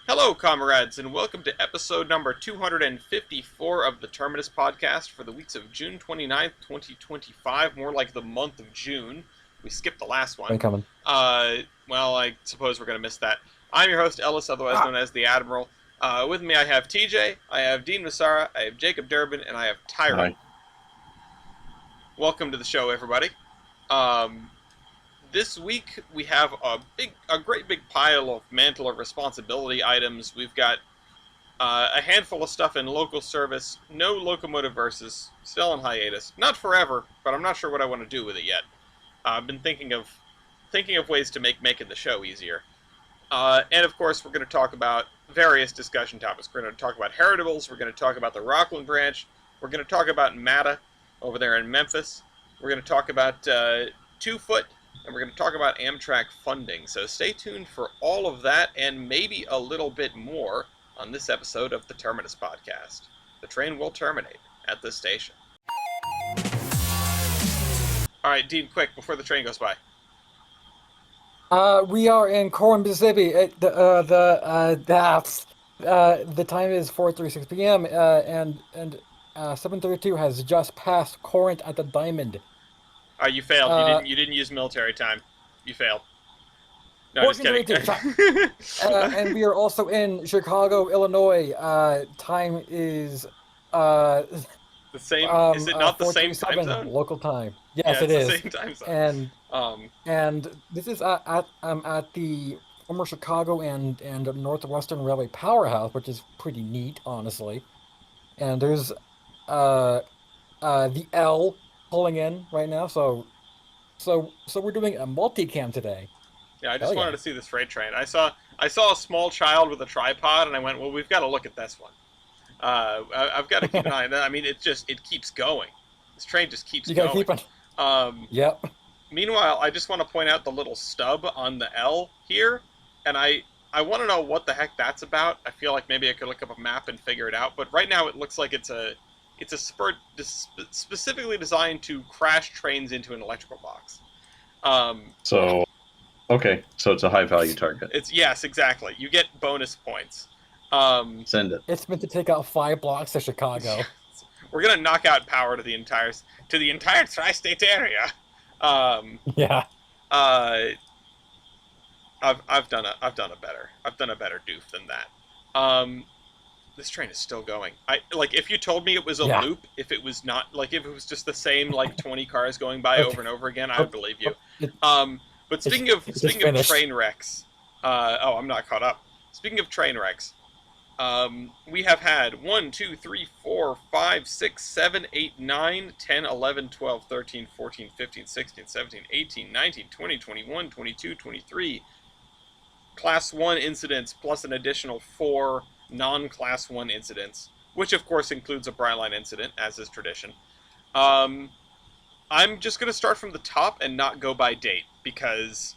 Hello, comrades, and welcome to episode number 254 of the Terminus podcast for the weeks of June 29th, 2025, more like the month of June. We skipped the last one. Coming. Well, I suppose we're going to miss that. I'm your host, Ellis, otherwise known as the Admiral. With me I have TJ, I have Dean Massara, I have Jacob Durbin, and I have Tyron. Hi. Welcome to the show, everybody. This week we have a great big pile of mantle of responsibility items. We've got a handful of stuff in local service, no locomotive versus, still on hiatus. Not forever, but I'm not sure what I want to do with it yet. I've been thinking of ways to make making the show easier. And of course, we're going to talk about various discussion topics. We're going to talk about heritables. We're going to talk about the Rockland branch. We're going to talk about MATA over there in Memphis. We're going to talk about 2-foot. And we're going to talk about Amtrak funding. So stay tuned for all of that and maybe a little bit more on this episode of the Terminus podcast. The train will terminate at this station. All right, Dean, quick, before the train goes by. We are in Corinth, Mississippi. The time is 4:36 p.m. and 7:32 has just passed Corinth at the Diamond. You failed. You didn't use military time. You failed. No, just kidding. And we are also in Chicago, Illinois. Time is the same. Is it not the same time zone? Local time. Yes, yeah, it is. The same time zone. And this is at the former Chicago and Northwestern Railway powerhouse, which is pretty neat, honestly. And there's the L pulling in right now, so we're doing a multicam today. Yeah, I just wanted to see this freight train. I saw a small child with a tripod, and I went, well, we've got to look at this one. I've got to keep an eye on that. I mean, it keeps going. This train just keeps going. You gotta keep on. Yep. Meanwhile, I just want to point out the little stub on the L here, and I want to know what the heck that's about. I feel like maybe I could look up a map and figure it out, but right now it looks like it's a spur specifically designed to crash trains into an electrical box. So it's a high-value target. Yes, exactly. You get bonus points. Send it. It's meant to take out 5 blocks of Chicago. We're gonna knock out power to the entire tri-state area. Yeah. I've done a better doof than that. This train is still going. If you told me it was a loop, if it was not, if it was just the same 20 cars going by over and over again, I would believe you. But speaking of train wrecks, I'm not caught up. Speaking of train wrecks, we have had 1, 2, 3, 4, 5, 6, 7, 8, 9, 10, 11, 12, 13, 14, 15, 16, 17, 18, 19, 20, 21, 22, 23 Class 1 incidents plus an additional 4 non-Class 1 incidents, which of course includes a Brightline incident, as is tradition. I'm just going to start from the top and not go by date, because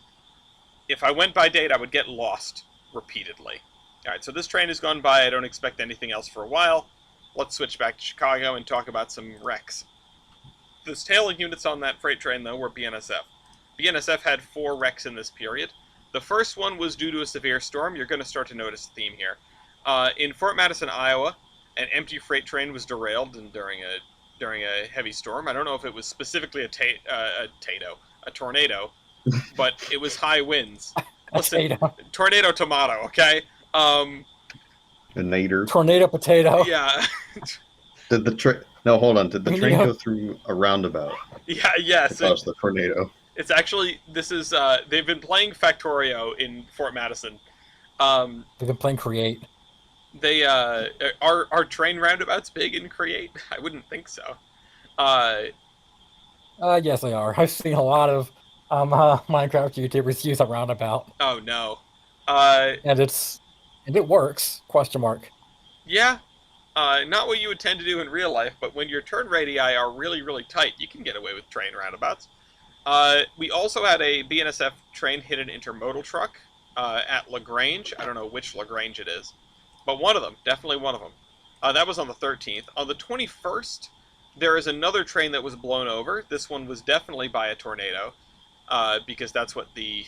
if I went by date, I would get lost repeatedly. Alright, so this train has gone by. I don't expect anything else for a while. Let's switch back to Chicago and talk about some wrecks. The tail units on that freight train, though, were BNSF. BNSF had 4 wrecks in this period. The first one was due to a severe storm. You're going to start to notice a theme here. In Fort Madison, Iowa, an empty freight train was derailed during a heavy storm. I don't know if it was specifically a tornado, but it was high winds. Listen, tornado tomato, okay? Tornado potato. Yeah. Did the train go through a roundabout? Yeah, yes. Because the tornado. It's actually, they've been playing Factorio in Fort Madison. They've been playing Create. They are train roundabouts big in Create? I wouldn't think so. Yes, they are. I've seen a lot of Minecraft YouTubers use a roundabout. Oh no. And it works? ? Yeah. Not what you would tend to do in real life, but when your turn radii are really, really tight, you can get away with train roundabouts. We also had a BNSF train hit an intermodal truck at LaGrange. I don't know which LaGrange it is, but one of them, definitely one of them. That was on the 13th. On the 21st, there is another train that was blown over. This one was definitely by a tornado, because that's what the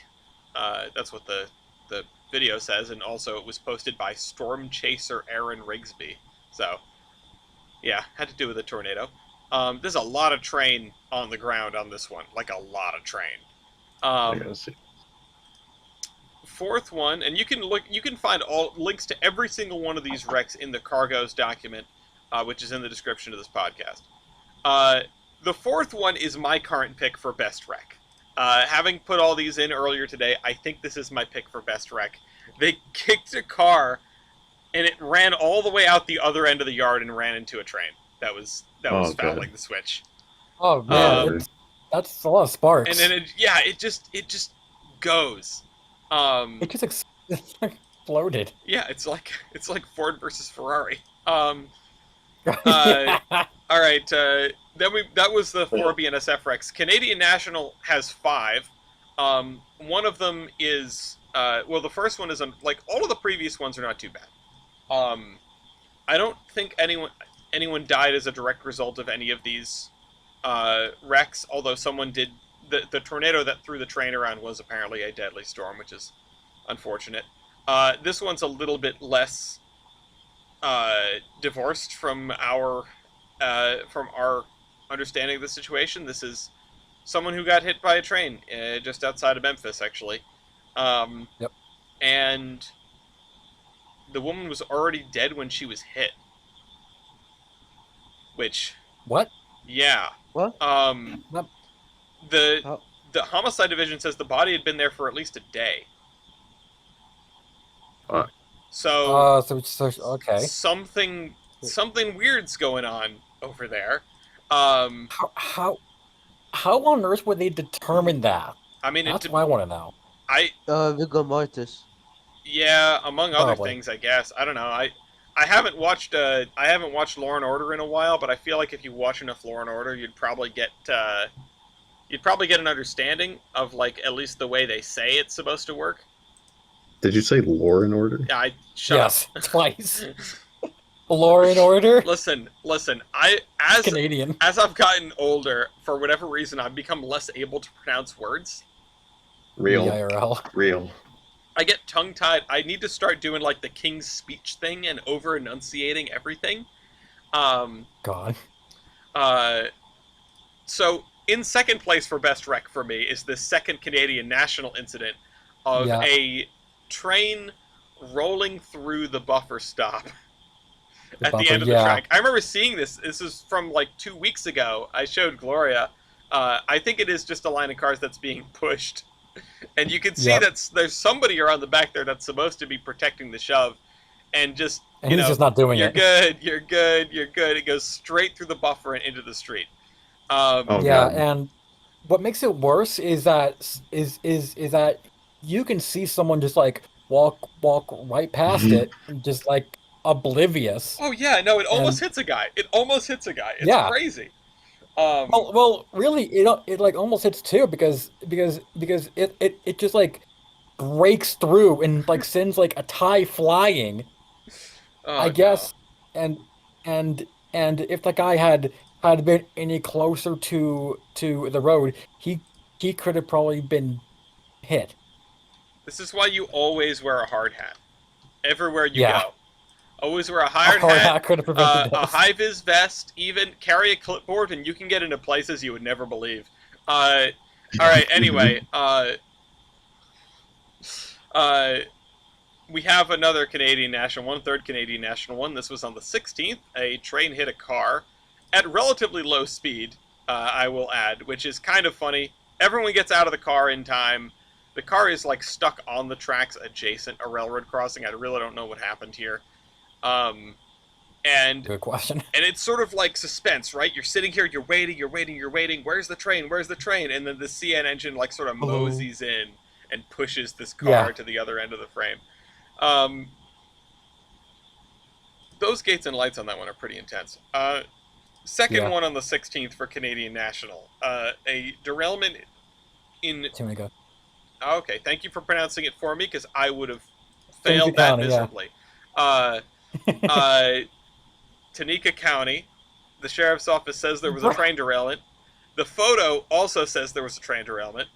video says, and also it was posted by Storm Chaser Aaron Rigsby. So, yeah, had to do with a tornado. There's a lot of train on the ground on this one, like a lot of train. I gotta see. Fourth one, and you can find all links to every single one of these wrecks in the Cargoes document, which is in the description of this podcast. The fourth one is my current pick for best wreck. Having put all these in earlier today, I think this is my pick for best wreck. They kicked a car, and it ran all the way out the other end of the yard and ran into a train. That was fouling the switch. Oh man, that's a lot of sparks. And then it just goes. It just exploded. Yeah, it's like Ford versus Ferrari. All right. That was the 4 BNSF wrecks. Canadian National has 5. One of them is the first one is like all of the previous ones are not too bad. I don't think anyone died as a direct result of any of these wrecks. Although someone did. The tornado that threw the train around was apparently a deadly storm, which is unfortunate. This one's a little bit less divorced from our understanding of the situation. This is someone who got hit by a train just outside of Memphis, actually. Yep. And the woman was already dead when she was hit. Which... What? Yeah. What? The homicide division says the body had been there for at least a day. So okay. Something weird's going on over there. How on earth would they determine that? I mean, that's what I want to know. Viggo Mortis. Yeah, among other Probably. things, I guess. I don't know. I haven't watched Law and Order in a while, but I feel like if you watch enough Law and Order, you'd probably get an understanding of like at least the way they say it's supposed to work. Did you say Law and Order? Shut up. Twice. Law and Order. Listen. Canadian. As I've gotten older, for whatever reason, I've become less able to pronounce words. Real. IRL. Real. I get tongue-tied. I need to start doing like the King's Speech thing and over-enunciating everything. God. So in second place for best wreck for me is the second Canadian National incident of a train rolling through the buffer stop at the end of the track. I remember seeing this. This is from like 2 weeks ago. I showed Gloria. I think it is just a line of cars that's being pushed. And you can see that there's somebody around the back there that's supposed to be protecting the shove. And he's just not doing it. You're good. It goes straight through the buffer and into the street. And what makes it worse is that you can see someone just like walk right past it, and just like oblivious. Oh yeah, no, it almost hits a guy. It's crazy. Well, really, it like almost hits two because it just like breaks through and like sends like a tie flying. I guess, and if the guy had been any closer to the road, he could have probably been hit. This is why you always wear a hard hat everywhere you go. Always wear a hard hat, a high-vis vest, even carry a clipboard, and you can get into places you would never believe. All right, anyway, we have another Canadian National one, third Canadian National one. This was on the 16th. A train hit a car at relatively low speed, I will add, which is kind of funny. Everyone gets out of the car in time. The car is, like, stuck on the tracks adjacent a railroad crossing. I really don't know what happened here. And good question. And it's sort of like suspense, right? You're sitting here, you're waiting. Where's the train? And then the CN engine like sort of moseys in and pushes this car to the other end of the frame. Those gates and lights on that one are pretty intense. Second one on the 16th for Canadian National. A derailment in... Okay, thank you for pronouncing it for me, because I would have failed that miserably. Tennessee County, the sheriff's office says there was a train derailment. The photo also says there was a train derailment.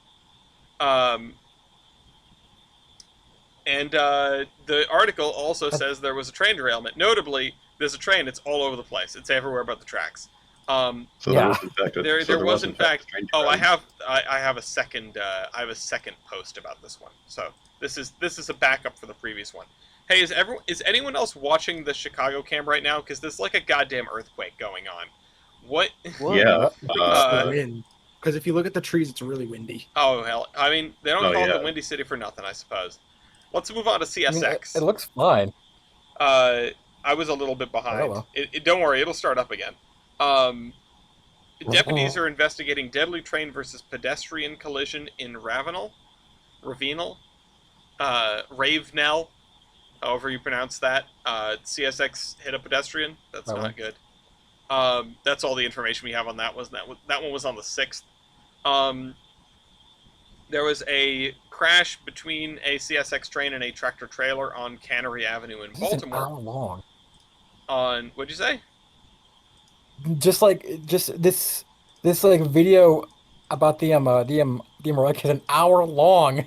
And the article also says there was a train derailment. Notably, there's a train. It's all over the place. It's everywhere but the tracks. So Yeah. there was in fact There was in fact. a train Oh, derailment. I have a second post about this one. So this is a backup for the previous one. Hey, is anyone else watching the Chicago cam right now? Because there's like a goddamn earthquake going on. What? What? Yeah. It's the wind. Because if you look at the trees, it's really windy. Oh hell! I mean, they don't Oh, call it yeah. the Windy City for nothing, I suppose. Let's move on to I mean, CSX. it looks fine. I was a little bit behind. Oh, well. Don't worry, it'll start up again. Deputies are investigating deadly train versus pedestrian collision in Ravenel, Ravenel, however you pronounce that. CSX hit a pedestrian. That's That not one. good. That's all the information we have on that. That one was on the 6th. There was a crash between a CSX train and a tractor trailer on Cannery Avenue in This is an Baltimore. hour long. What'd you say? Just this like video about the wreck is an hour long.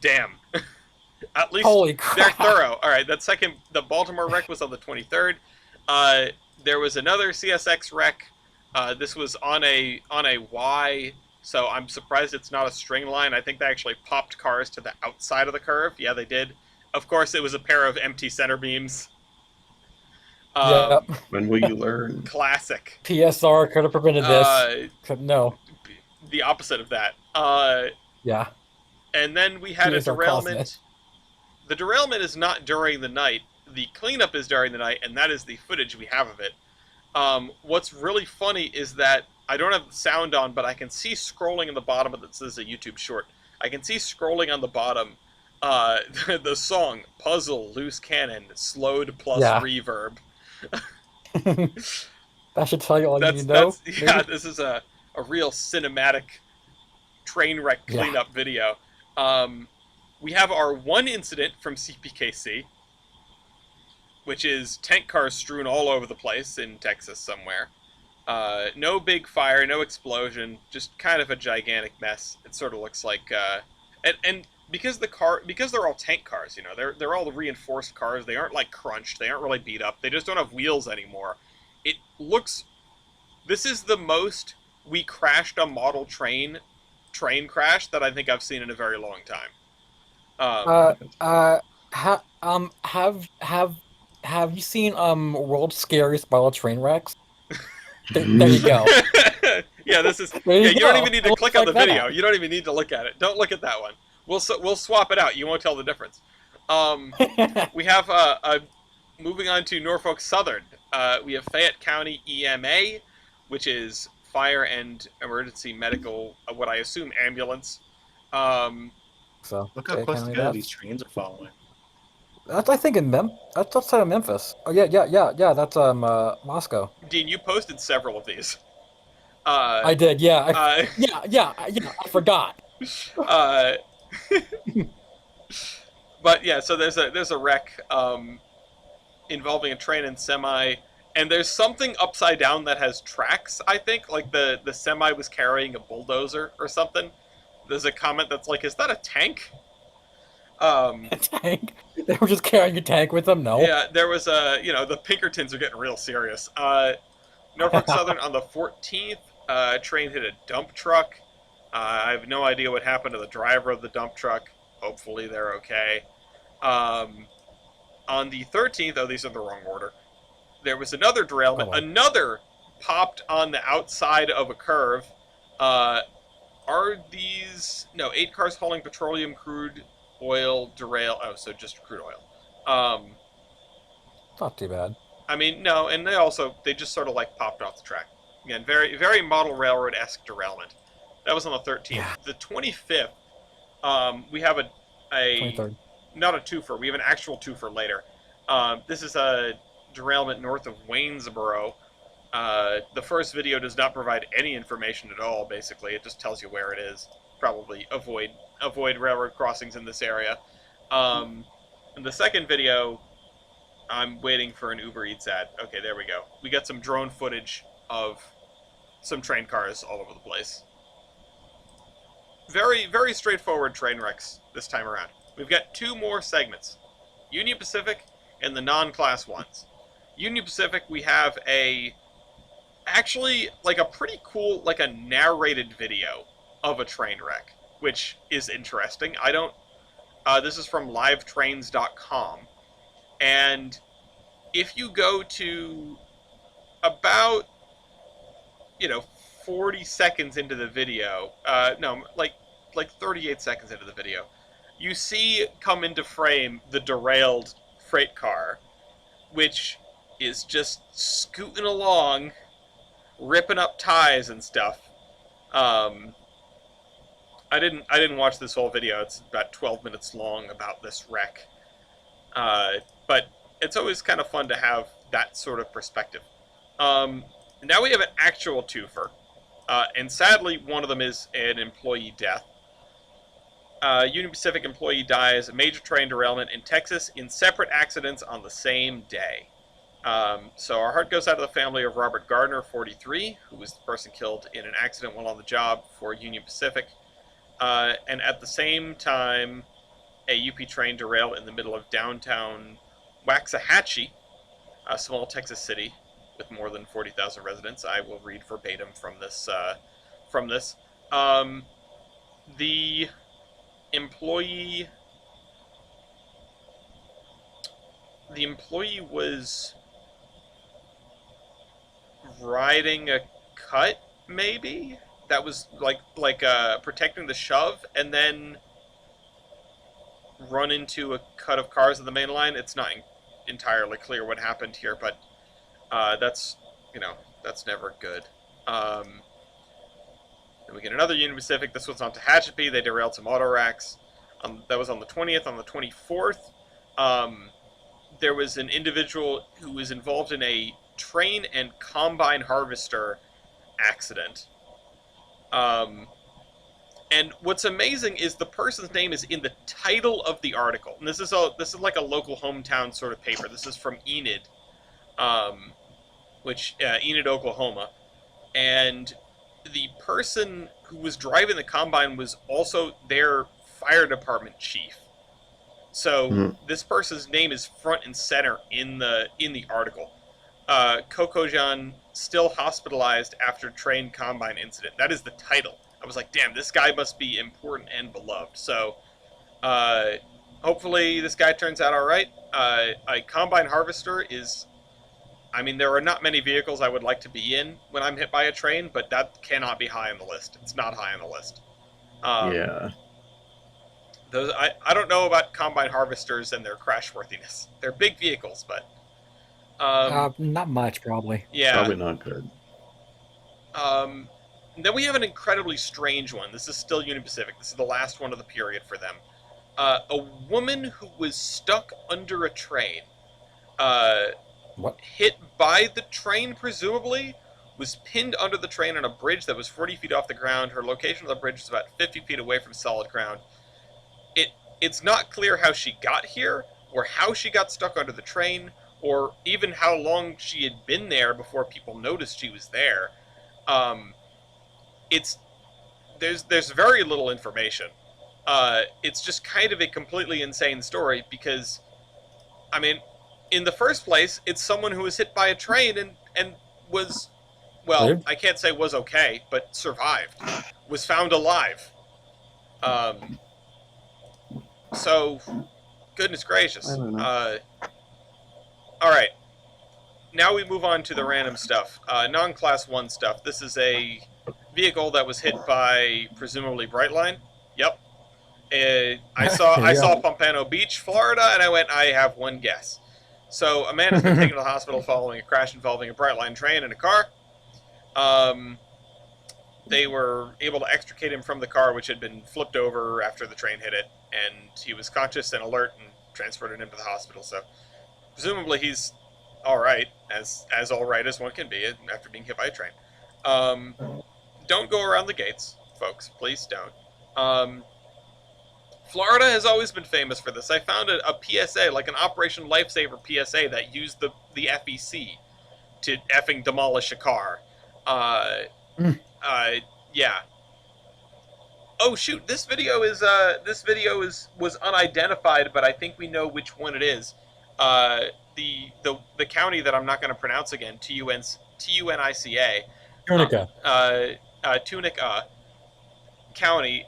Damn. At least Holy they're crap! thorough. All right, the Baltimore wreck was on the 23rd. There was another CSX wreck. This was on a Y, so I'm surprised it's not a string line. I think they actually popped cars to the outside of the curve. Yeah, they did. Of course, it was a pair of empty center beams. Yep. When will you learn? Classic. PSR could have prevented this. No. The opposite of that. Yeah. And then we had a PSR caused derailment. it. The derailment is not during the night. The cleanup is during the night, and that is the footage we have of it. What's really funny is that I don't have the sound on, but I can see scrolling in the bottom of this. This is a YouTube short. I can see scrolling on the bottom the song Puzzle Loose Cannon slowed plus Yeah. reverb. That should tell you all you need to know. Yeah, this is a real cinematic train wreck cleanup video. We have our one incident from CPKC, which is tank cars strewn all over the place in Texas somewhere. No big fire, no explosion, just kind of a gigantic mess. It sort of looks like, and because they're all tank cars, you know, they're all the reinforced cars. They aren't like crunched. They aren't really beat up. They just don't have wheels anymore. It looks. This is the most we crashed a model train crash that I think I've seen in a very long time. Have you seen World's Scariest Model Train Wrecks? There you go. Yeah, this is. There Yeah, you you don't go. even need It to looks click on the like that. video. You don't even need to look at it. Don't look at that one. We'll swap it out. You won't tell the difference. We have moving on to Norfolk Southern. We have Fayette County EMA, which is fire and emergency medical. What I assume ambulance. So Look how Fayette close County, together that's- these trains are following. That's I think in that's outside of Memphis. Oh yeah. That's Moscow. Dean, you posted several of these. I did. Yeah. Yeah. I forgot. But yeah, so there's a wreck involving a train and semi, and there's something upside down that has tracks. I think like the semi was carrying a bulldozer or something. There's a comment that's like, "Is that a tank?" A tank. They were just carrying a tank with them. No. Yeah, there was the Pinkertons are getting real serious. Norfolk Southern on the 14th, train hit a dump truck. I have no idea what happened to the driver of the dump truck. Hopefully they're okay. On the 13th, oh, these are the wrong order. There was another derailment. Oh, well. Another popped on the outside of a curve. Are these... No, 8 cars hauling petroleum crude oil derail... Oh, so just crude oil. Not too bad. I mean, no, and they just sort of like popped off the track. Again, very, very model railroad-esque derailment. That was on the 13th. Yeah. The 25th, we have a 23rd. not a twofer. We have an actual twofer later. This is a derailment north of Waynesboro. The first video does not provide any information at all. Basically, it just tells you where it is. Probably avoid railroad crossings in this area. In the second video, I'm waiting for an Uber Eats ad. Okay, there we go. We got some drone footage of some train cars all over the place. Very, very straightforward train wrecks this time around. We've got 2 more segments. Union Pacific and the non-class 1s. Union Pacific, we have actually, like a pretty cool, like a narrated video of a train wreck, which is interesting. This is from livetrains.com. And if you go to about, 40 seconds into the video, no, like 38 seconds into the video, you see come into frame the derailed freight car, which is just scooting along, ripping up ties and stuff. I didn't watch this whole video. It's about 12 minutes long about this wreck. But it's always kind of fun to have that sort of perspective. Now we have an actual twofer. And sadly, one of them is an employee death. Union Pacific employee dies, a major train derailment in Texas in separate accidents on the same day. So our heart goes out to the family of Robert Gardner, 43, who was the person killed in an accident while on the job for Union Pacific. And at the same time, a UP train derailed in the middle of downtown Waxahachie, a small Texas city with more than 40,000 residents. I will read verbatim from this. The employee was riding a cut, maybe, that was like protecting the shove, and then run into a cut of cars on the main line. It's not entirely clear what happened here, but that's never good. Then we get another Union Pacific. This one's on Tehachapi. They derailed some auto racks. That was on the 20th. On the 24th, there was an individual who was involved in a train and combine harvester accident. And what's amazing is the person's name is in the title of the article. And this is like a local hometown sort of paper. This is from Enid, Enid, Oklahoma. And the person who was driving the combine was also their fire department chief. So this person's name is front and center in the article. Kokojan still hospitalized after train combine incident. That is the title. I was like, damn, this guy must be important and beloved. So hopefully this guy turns out all right. A combine harvester is, there are not many vehicles I would like to be in when I'm hit by a train, but that cannot be high on the list. It's not high on the list. Yeah. Those I don't know about combine harvesters and their crashworthiness. They're big vehicles, but not much, probably. Yeah. Probably not good. Then we have an incredibly strange one. This is still Union Pacific. This is the last one of the period for them. A woman who was stuck under a train, What? hit by the train, presumably, was pinned under the train on a bridge that was 40 feet off the ground. Her location on the bridge was about 50 feet away from solid ground. It's not clear how she got here, or how she got stuck under the train, or even how long she had been there before people noticed she was there. There's very little information. It's just kind of a completely insane story because, in the first place, it's someone who was hit by a train and was, well, Lived? I can't say was okay, but survived. Was found alive. So, goodness gracious. I don't know. Alright. Now we move on to the random stuff. Non-Class 1 stuff. This is a vehicle that was hit by, presumably, Brightline. Yep. I saw Pompano Beach, Florida, and I went, I have one guess. So, a man has been taken to the hospital following a crash involving a Brightline train and a car. They were able to extricate him from the car, which had been flipped over after the train hit it, and he was conscious and alert and transported him to the hospital. So, presumably he's all right, as all right as one can be after being hit by a train. Don't go around the gates, folks. Please don't. Florida has always been famous for this. I found a PSA, like an Operation Lifesaver PSA, that used the FEC to effing demolish a car. Yeah. Oh shoot! This video was unidentified, but I think we know which one it is. The county that I'm not going to pronounce again. Tunica. Tunica. Tunica County.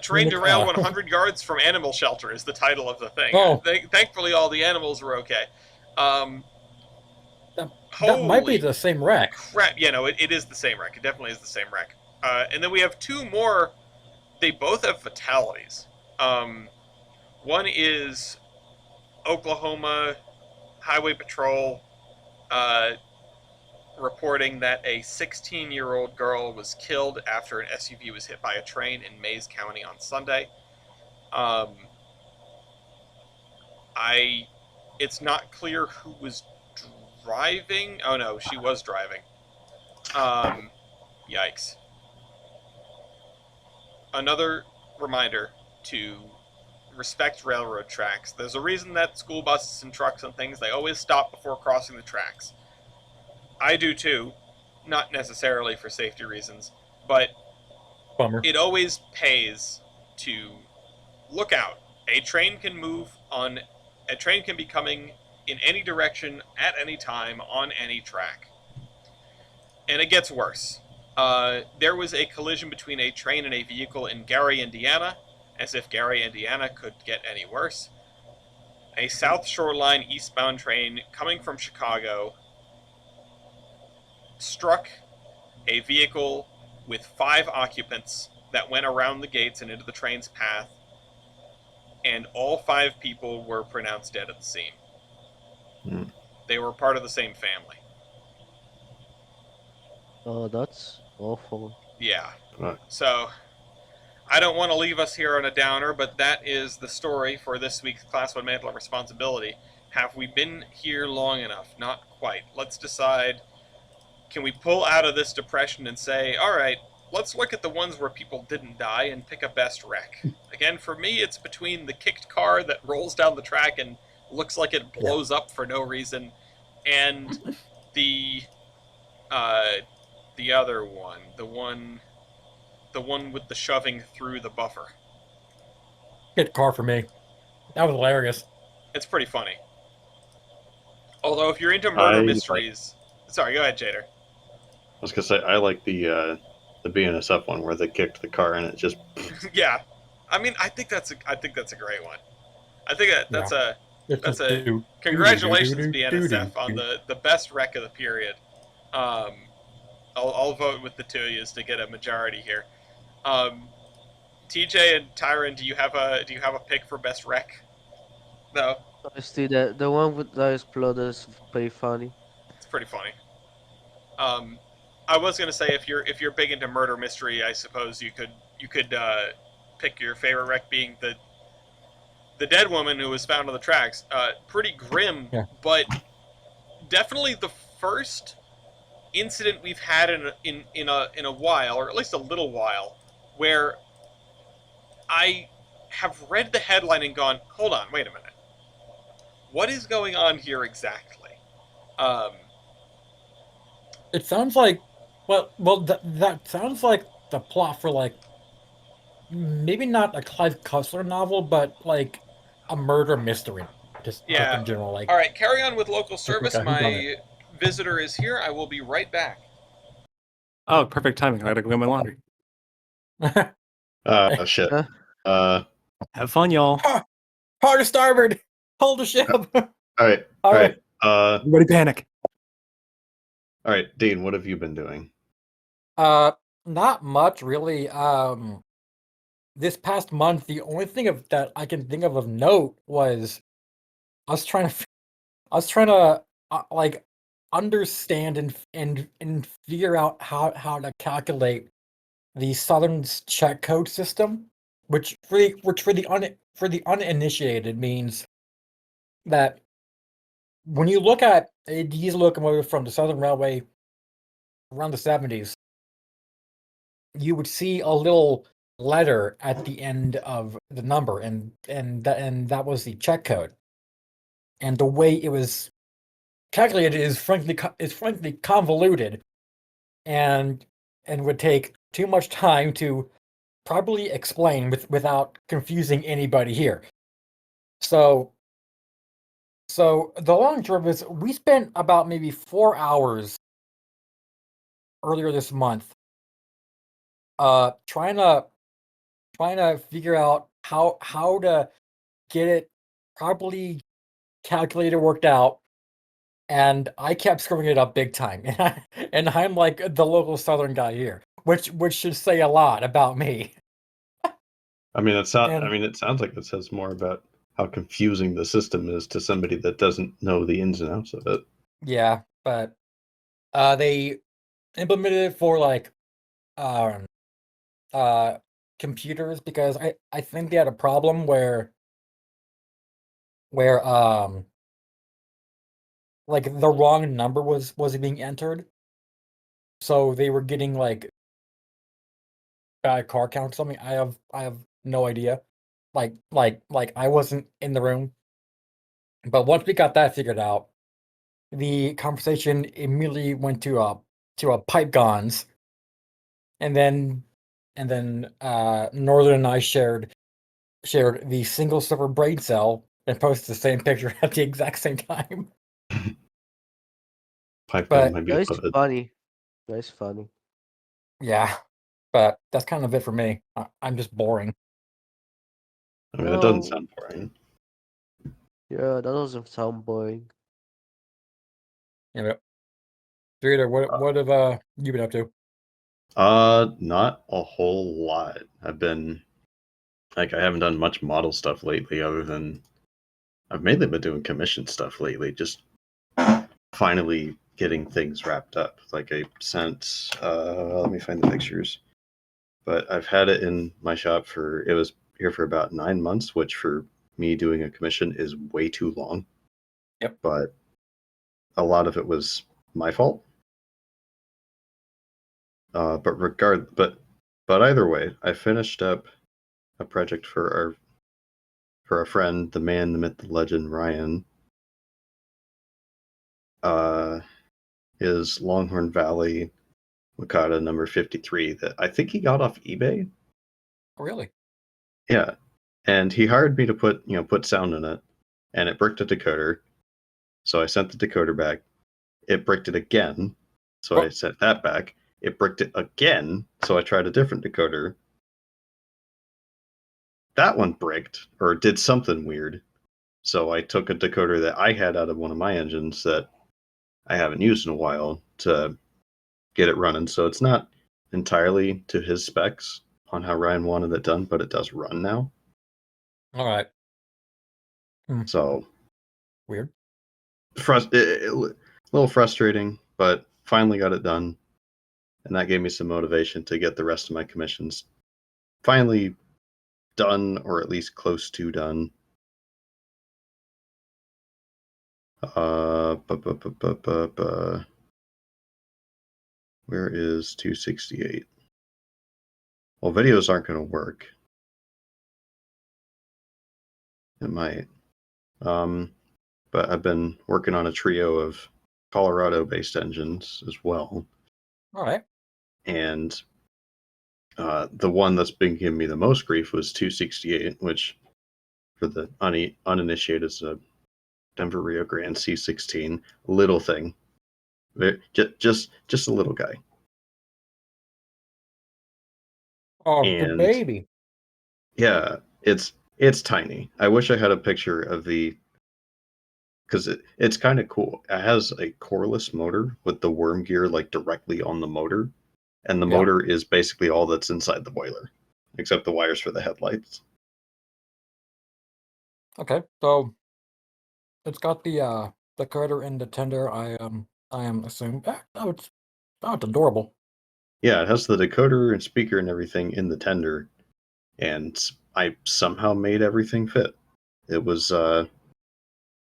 Train derailed Tunica. 100 yards from animal shelter is the title of the thing. Oh, Thankfully, all the animals were okay. that might be Holy the same wreck. crap! Yeah, no, it is the same wreck. It definitely is the same wreck. And then we have two more. They both have fatalities. One is Oklahoma Highway Patrol reporting that a 16-year-old girl was killed after an SUV was hit by a train in Mays County on Sunday. It's not clear who was driving. Oh no, she was driving. Yikes. Another reminder to respect railroad tracks. There's a reason that school buses and trucks and things, they always stop before crossing the tracks. I do too, not necessarily for safety reasons, but Bummer. it always pays to look out. A train can be coming in any direction at any time on any track. And it gets worse. There was a collision between a train and a vehicle in Gary, Indiana, as if Gary, Indiana could get any worse. A South Shore Line eastbound train coming from Chicago struck a vehicle with 5 occupants that went around the gates and into the train's path, and all 5 people were pronounced dead at the scene. Hmm. They were part of the same family. Oh, that's awful. Yeah. Fuck. So, I don't want to leave us here on a downer, but that is the story for this week's Class 1 Mantle of Responsibility. Have we been here long enough? Not quite. Let's decide, can we pull out of this depression and say, alright, let's look at the ones where people didn't die and pick a best wreck. Again, for me, it's between the kicked car that rolls down the track and looks like it blows up for no reason, and the other one, the one with the shoving through the buffer. Hit car for me. That was hilarious. It's pretty funny. Although, if you're into murder mysteries, sorry, go ahead, Jader. I was gonna say I like the BNSF one where they kicked the car and it just. Yeah, I mean, I think that's a great one. I think that's a congratulations BNSF on the best wreck of the period. I'll vote with the two of you to get a majority here. TJ and Tyron, do you have a pick for best wreck? No, Honestly, the one with the exploder is pretty funny. it's pretty funny. I was gonna say if you're big into murder mystery, I suppose you could pick your favorite wreck being the dead woman who was found on the tracks. Pretty grim, Yeah. but definitely the first incident we've had in a while, or at least a little while, where I have read the headline and gone, hold on, wait a minute, what is going on here exactly? It sounds like, that sounds like the plot for like maybe not a Clive Cussler novel, but like a murder mystery, just in general. Like, all right, carry on with local service. Okay, My visitor is here. I will be right back. Oh, perfect timing. I gotta go get my laundry. Shit. Huh? Have fun, y'all. hard to starboard, hold the ship. All right. All right. Everybody panic. All right, Dean. What have you been doing? Not much really. This past month, the only thing that I can think of note was I was trying to like understand and figure out how to calculate the Southern's check code system, which for the uninitiated means that when you look at a diesel locomotive from the Southern Railway around the 70s, you would see a little letter at the end of the number, and that was the check code. And the way it was calculated is frankly convoluted, and would take too much time to properly explain without confusing anybody here. So the long and short of this, we spent about maybe 4 hours earlier this month trying to figure out how to get it properly calculated, worked out, and I kept screwing it up big time. And I'm like the local Southern guy here, which should say a lot about me. I mean, it And sounds like it says more about how confusing the system is to somebody that doesn't know the ins and outs of it. yeah, but they implemented it for like um computers because I think they had a problem where like the wrong number was being entered, so they were getting like bad car count or something. I have no idea. Like I wasn't in the room, but once we got that figured out, the conversation immediately went to a pipe guns, and then Northern and I shared the single server brain cell and posted the same picture at the exact same time. Pipe gun But might be That is above it. funny. That is funny. yeah, but that's kind of it for me. I'm just boring. I mean, it doesn't No, sound boring. yeah, that doesn't sound boring. You know, Streeter, what have you been up to? Not a whole lot. I've been I haven't done much model stuff lately, other than I've mainly been doing commission stuff lately. Just finally getting things wrapped up. Like I sent, let me find the pictures. But I've had it in my shop it was here for about 9 months, which for me doing a commission is way too long. Yep. But a lot of it was my fault. But either way, I finished up a project for our friend, the man, the myth, the legend, Ryan. Is Longhorn Valley Wakata number 53 that I think he got off eBay. Oh, really? Yeah. And he hired me to put sound in it, and it bricked a decoder. So I sent the decoder back. It bricked it again. So I sent that back. It bricked it again. So I tried a different decoder. That one bricked or did something weird. So I took a decoder that I had out of one of my engines that I haven't used in a while to get it running. So it's not entirely to his specs on how Ryan wanted it done, but it does run now. All right. So Weird. a little frustrating, but finally got it done. And that gave me some motivation to get the rest of my commissions finally done, or at least close to done. Where is 268? Well, videos aren't going to work. It might. But I've been working on a trio of Colorado-based engines as well. All right. And the one that's been giving me the most grief was 268, which for the uninitiated is a Denver Rio Grande C16, little thing, just a little guy. Oh, the And baby. yeah, it's tiny. I wish I had a picture of because it's kind of cool. It has a coreless motor with the worm gear like directly on the motor, and the motor is basically all that's inside the boiler, except the wires for the headlights. Okay, so it's got the cutter and the tender. I am assuming. It's adorable. Yeah, it has the decoder and speaker and everything in the tender, and I somehow made everything fit. It was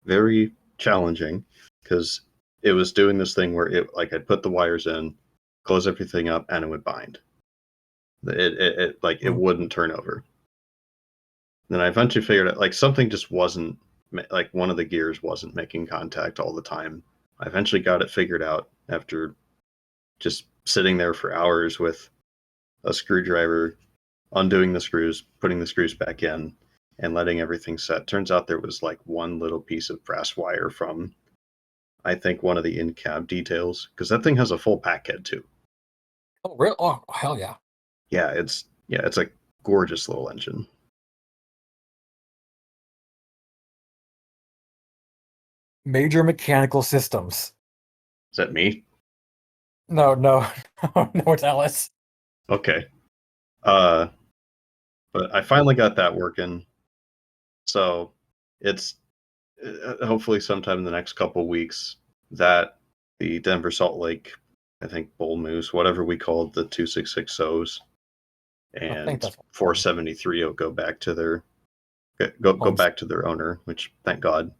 very challenging because it was doing this thing where I'd put the wires in, close everything up, and it would bind. It wouldn't turn over. Then I eventually figured out something just wasn't, like one of the gears wasn't making contact all the time. I eventually got it figured out after just sitting there for hours with a screwdriver undoing the screws, putting the screws back in, and letting everything set. Turns out there was like one little piece of brass wire from, I think, one of the in-cab details, because that thing has a full pack head too. Oh, real? Oh, hell yeah. Yeah, it's a gorgeous little engine. Major mechanical systems. Is that me? No, no, no, it's Alice. Okay. But I finally got that working. So it's hopefully sometime in the next couple weeks that the Denver Salt Lake, I think Bull Moose, whatever we called the 266Os, and that's 473 will go back to their go Homes. back to their owner, which thank God.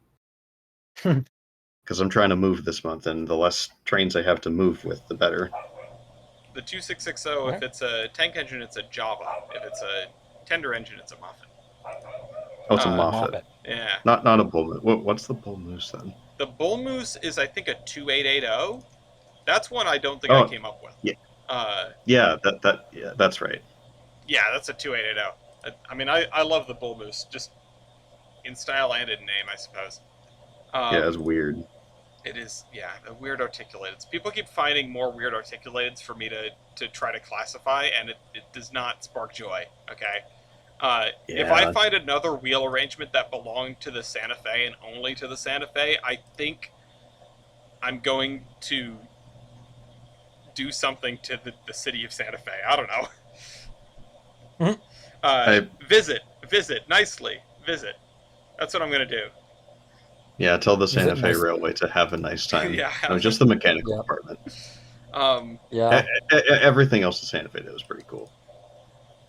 Because I'm trying to move this month, and the less trains I have to move with, the better. The 2660, if it's a tank engine, it's a Java. If it's a tender engine, it's a Moffat. Oh, it's a Moffat. Moffat. Yeah. Not a Bull Moose. What's the Bull Moose then? The Bull Moose is, I think, a 2880. That's one I don't think I came up with. Yeah. That's right. Yeah, that's a 2880. I mean, I love the Bull Moose, just in style and in name, I suppose. Yeah, it's weird. It is, yeah, the weird articulateds. People keep finding more weird articulateds for me to try to classify, and it does not spark joy, okay? If I find another wheel arrangement that belonged to the Santa Fe and only to the Santa Fe, I think I'm going to do something to the city of Santa Fe. I don't know. Visit nicely. Visit. That's what I'm going to do. Yeah, tell the Santa Fe Railway to have a nice time. Yeah. No, just the mechanical department. Yeah. Everything else in Santa Fe that was pretty cool.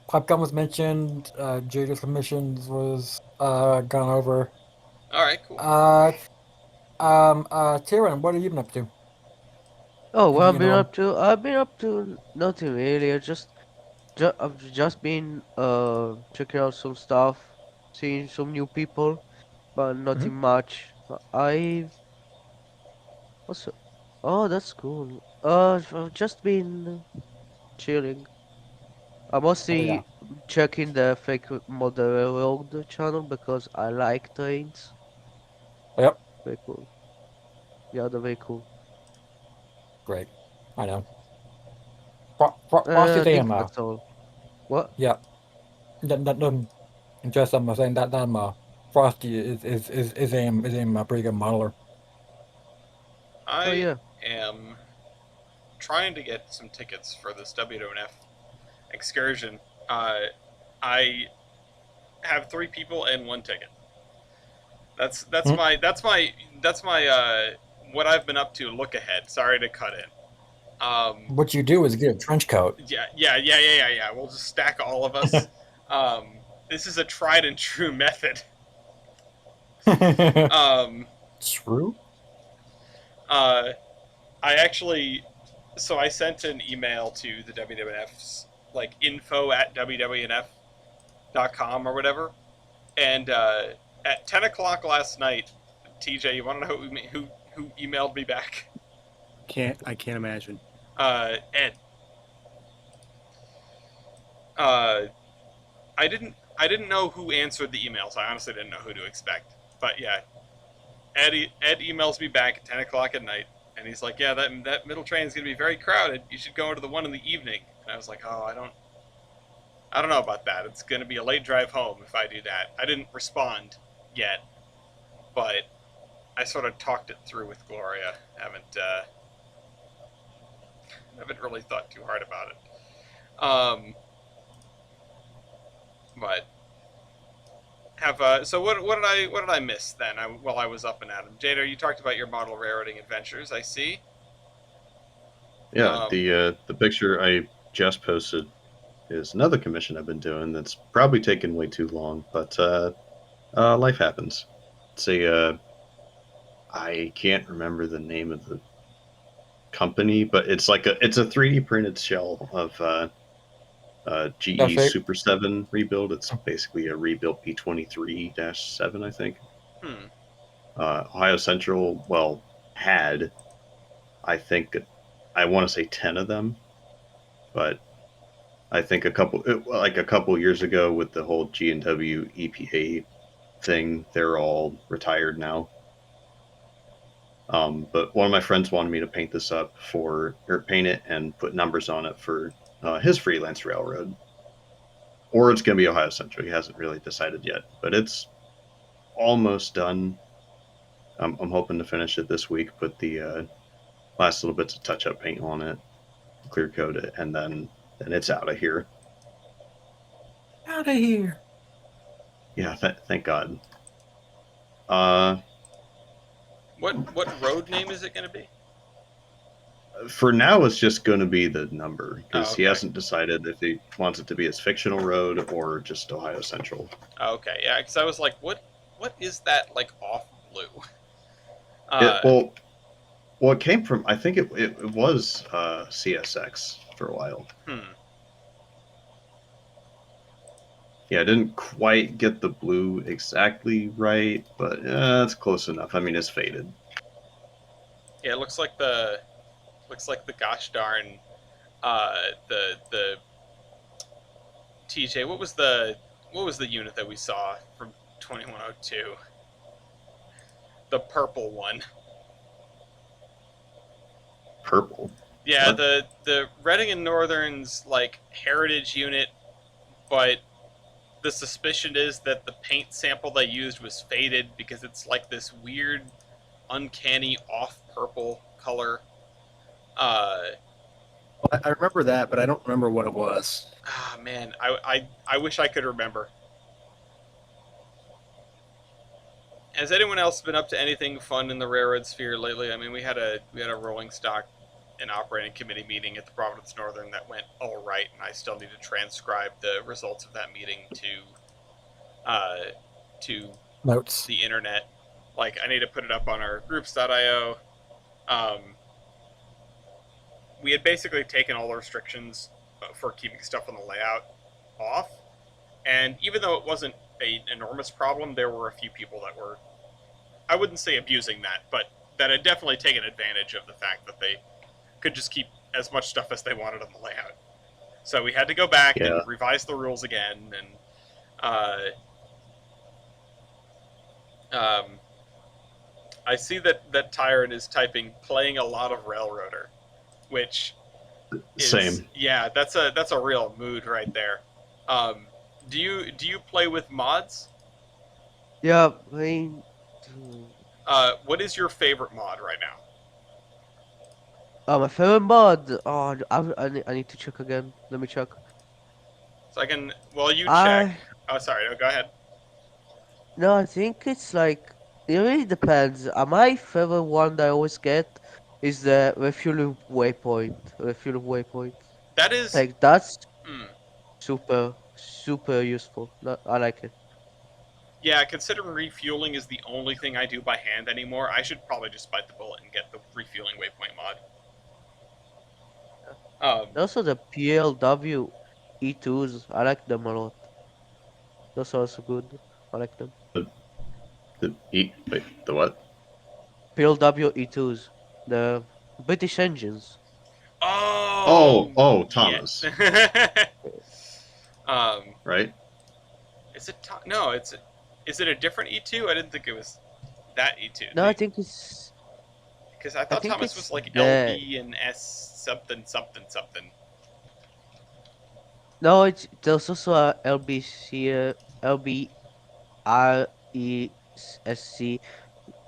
Popgun was mentioned. Jada's commissions was gone over. All right, cool. Tyrion, what have you been up to? Oh, what I've been up to? I've been up to nothing really. I've just been checking out some stuff, seeing some new people, but nothing much. What's Oh, that's cool. I've just been chilling. I'm mostly checking the fake model world channel because I like trains. Yep. Very cool. Yeah, they're very cool. Great. I know. I think that's all. What? Yeah. Just I'm saying that Frosty is a pretty good modeler. I am trying to get some tickets for this WWF excursion. I have 3 people and 1 ticket. That's my what I've been up to. Look ahead. Sorry to cut in. What you do is get a trench coat. Yeah. We'll just stack all of us. This is a tried and true method. True. I sent an email to the WWF's like info@wwnf.com or whatever, and at 10 o'clock last night, TJ, you want to know who emailed me back? I can't imagine. Ed. I didn't know who answered the emails. I honestly didn't know who to expect. But yeah, Ed emails me back at 10 o'clock at night, and he's like, yeah, that middle train is going to be very crowded. You should go into the one in the evening. And I was like, oh, I don't know about that. It's going to be a late drive home if I do that. I didn't respond yet, but I sort of talked it through with Gloria. Haven't really thought too hard about it. But so what did I miss then while I was up and at 'em? Jada, you talked about your model railroading adventures, I see. Yeah, the picture I just posted is another commission I've been doing that's probably taken way too long, but life happens. It's I can't remember the name of the company, but it's a 3D printed shell of GE Super 7 rebuild. It's basically a rebuilt P23-7, I think. Ohio Central, had, I think, I want to say 10 of them, but I think a couple years ago with the whole G&W EPA thing, they're all retired now. But one of my friends wanted me to paint this up paint it and put numbers on it for his freelance railroad. Or it's going to be Ohio Central. He hasn't really decided yet, but it's almost done. I'm hoping to finish it this week, put the last little bits of touch-up paint on it, clear coat it, and then it's out of here. Out of here. Yeah, thank God. Uh, What road name is it going to be? for now, it's just going to be the number because Oh, he okay. hasn't decided if he wants it to be his fictional road or just Ohio Central. Oh, okay, yeah, because I was like, what is that like off blue? Well, it came from, I think it was CSX for a while. Hmm. Yeah, I didn't quite get the blue exactly right, but it's close enough. I mean, it's faded. Yeah, it looks like the gosh darn the TJ. What was the unit that we saw from 2102? The purple one. Purple. Yeah, What? the Reading and Northern's like heritage unit, but the suspicion is that the paint sample they used was faded because it's like this weird, uncanny off purple color. I remember that, but I don't remember what it was. Man, I wish I could remember. Has anyone else been up to anything fun in the railroad sphere lately? I mean, we had a rolling stock and operating committee meeting at the Providence Northern that went all right, and I still need to transcribe the results of that meeting to Notes. the internet. Like, I need to put it up on our groups.io. We had basically taken all the restrictions for keeping stuff on the layout off, and even though it wasn't an enormous problem, there were a few people that were, I wouldn't say abusing that, but that had definitely taken advantage of the fact that they could just keep as much stuff as they wanted on the layout. So we had to go back Yeah. and revise the rules again, and I see that Tyrant is typing playing a lot of Railroader, which is, Same. yeah, that's a real mood right there. Do you play with mods? Yeah, I mean, What is your favorite mod right now? my favorite mod. Oh, I need to check again. Let me check. So I can, while you check. I Oh, sorry. No, go ahead. No, I think it's like it really depends. My favorite one that I always get is the refueling waypoint. Refueling waypoint. That is, Like that's mm, super useful. I like it. yeah. Considering refueling is the only thing I do by hand anymore, I should probably just bite the bullet and get the refueling waypoint mod. Also the PLW E2s. I like them a lot. Those are also good. I like them. The what? PLW E2s. The British engines. Oh, yeah. Thomas, um, right? is it? No, is it a different E2? I didn't think it was that E2. No, I think it's Because I I thought think Thomas was it's like the LB and S something something something. no, it's there's also a LBC LBRESC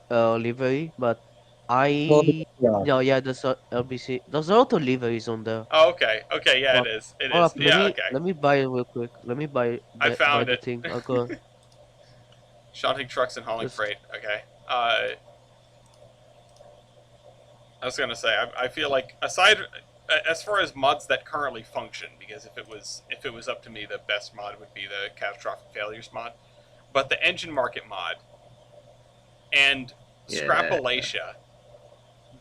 livery, but Well, I yeah. no, yeah, there's a LBC. There's a lot of liveries on there. Oh, okay. Okay, yeah, it But is. It hold is. up, Yeah, okay. let me buy it real quick. Let me I buy found the it. thing. I'll go Shunting trucks and hauling just freight. Okay. I was gonna say, I feel like aside, as far as mods that currently function, because if it was up to me, the best mod would be the catastrophic failures mod, but the engine market mod and Yeah. Scrapalacia,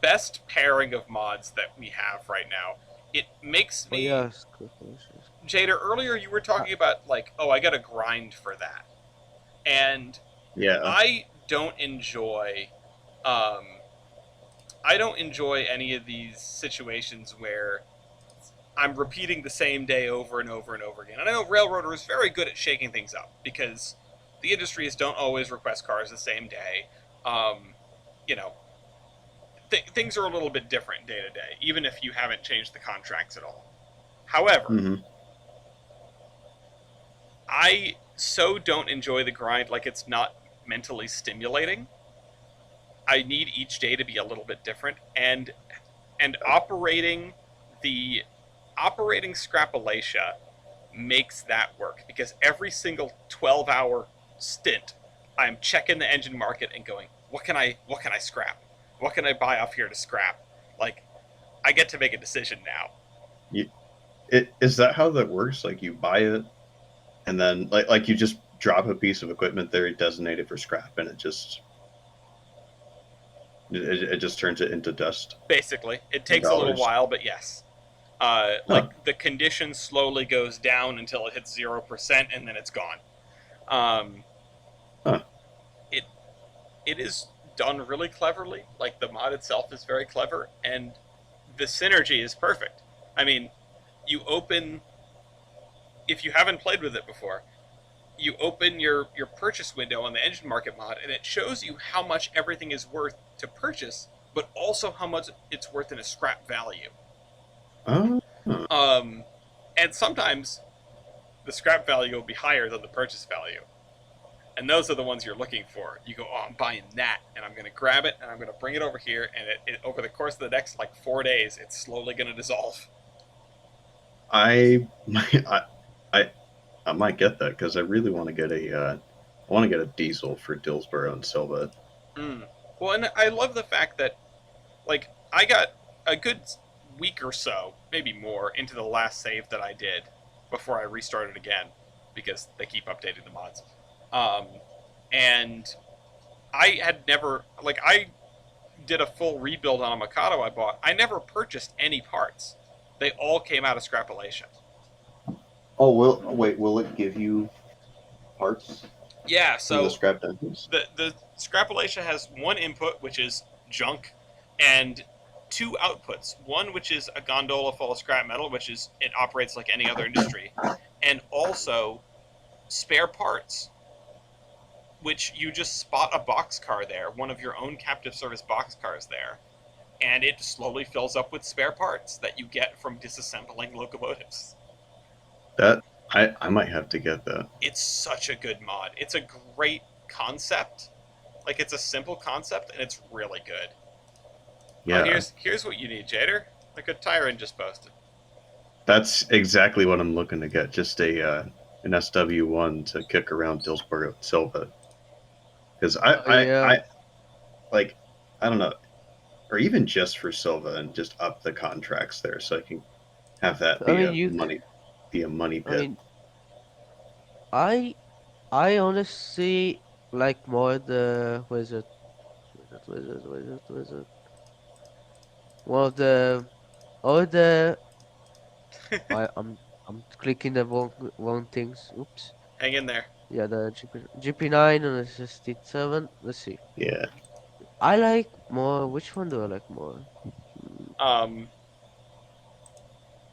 best pairing of mods that we have right now. It makes oh me, yeah, Jada. Earlier you were talking about like, oh, I got to grind for that, and Yeah. I don't enjoy. I don't enjoy any of these situations where I'm repeating the same day over and over and over again. And I know Railroader is very good at shaking things up because the industries don't always request cars the same day. Um, you know, things are a little bit different day to day, even if you haven't changed the contracts at all. However, Mm-hmm. I so don't enjoy the grind like it's not mentally stimulating. I need each day to be a little bit different, and the operating Scrapalatia makes that work because every single 12-hour stint, I'm checking the engine market and going, what can I scrap? What can I buy off here to scrap? Like, I get to make a decision now. Is that how that works? Like you buy it, and then like you just drop a piece of equipment there, designated for scrap, and it just turns it into dust Basically, it and takes a little dollars. while, but yes. Huh. Like the condition slowly goes down until it hits 0%, and then it's gone. Um, Huh. it it is done really cleverly. Like the mod itself is very clever, and the synergy is perfect. I mean, you open if you haven't played with it before, you open your purchase window on the engine market mod, and it shows you how much everything is worth to purchase, but also how much it's worth in a scrap value. Oh. Um, and sometimes the scrap value will be higher than the purchase value. And those are the ones you're looking for. You go, oh, I'm buying that, and I'm going to grab it, and I'm going to bring it over here, and over the course of the next, 4 days, it's slowly going to dissolve. I I I might get that because I really want to get I want to get a diesel for Dillsboro and Silva. Mm. Well, and I love the fact that, I got a good week or so, maybe more, into the last save that I did before I restarted again, because they keep updating the mods. Um, and I had never, I did a full rebuild on a Mikado I bought. I never purchased any parts. They all came out of Scrapalation. Oh, will it give you parts Yeah, from the so scrap engines? the Scrapalation has one input, which is junk, and two outputs. One, which is a gondola full of scrap metal, which is it operates like any other industry, and also spare parts, which you just spot a boxcar there, one of your own captive service boxcars there, and it slowly fills up with spare parts that you get from disassembling locomotives. That I might have to get that. It's such a good mod. It's a great concept. Like, it's a simple concept, and it's really good. Oh, Yeah, here's what you need, Jader. A good tire in just posted. that's exactly what I'm looking to get. Just an SW1 to kick around Dillsboro and Silva. Because Yeah. I like I don't know, or even just for Silva and just up the contracts there so I can have that I mean, you. be a money I pit. mean, I I honestly like more the wizard. One of the or the I'm clicking the wrong things. Oops. Hang in there. Yeah, the GP9 and the 67. Let's see. Yeah. I like more. Which one do I like more? Hmm, Um,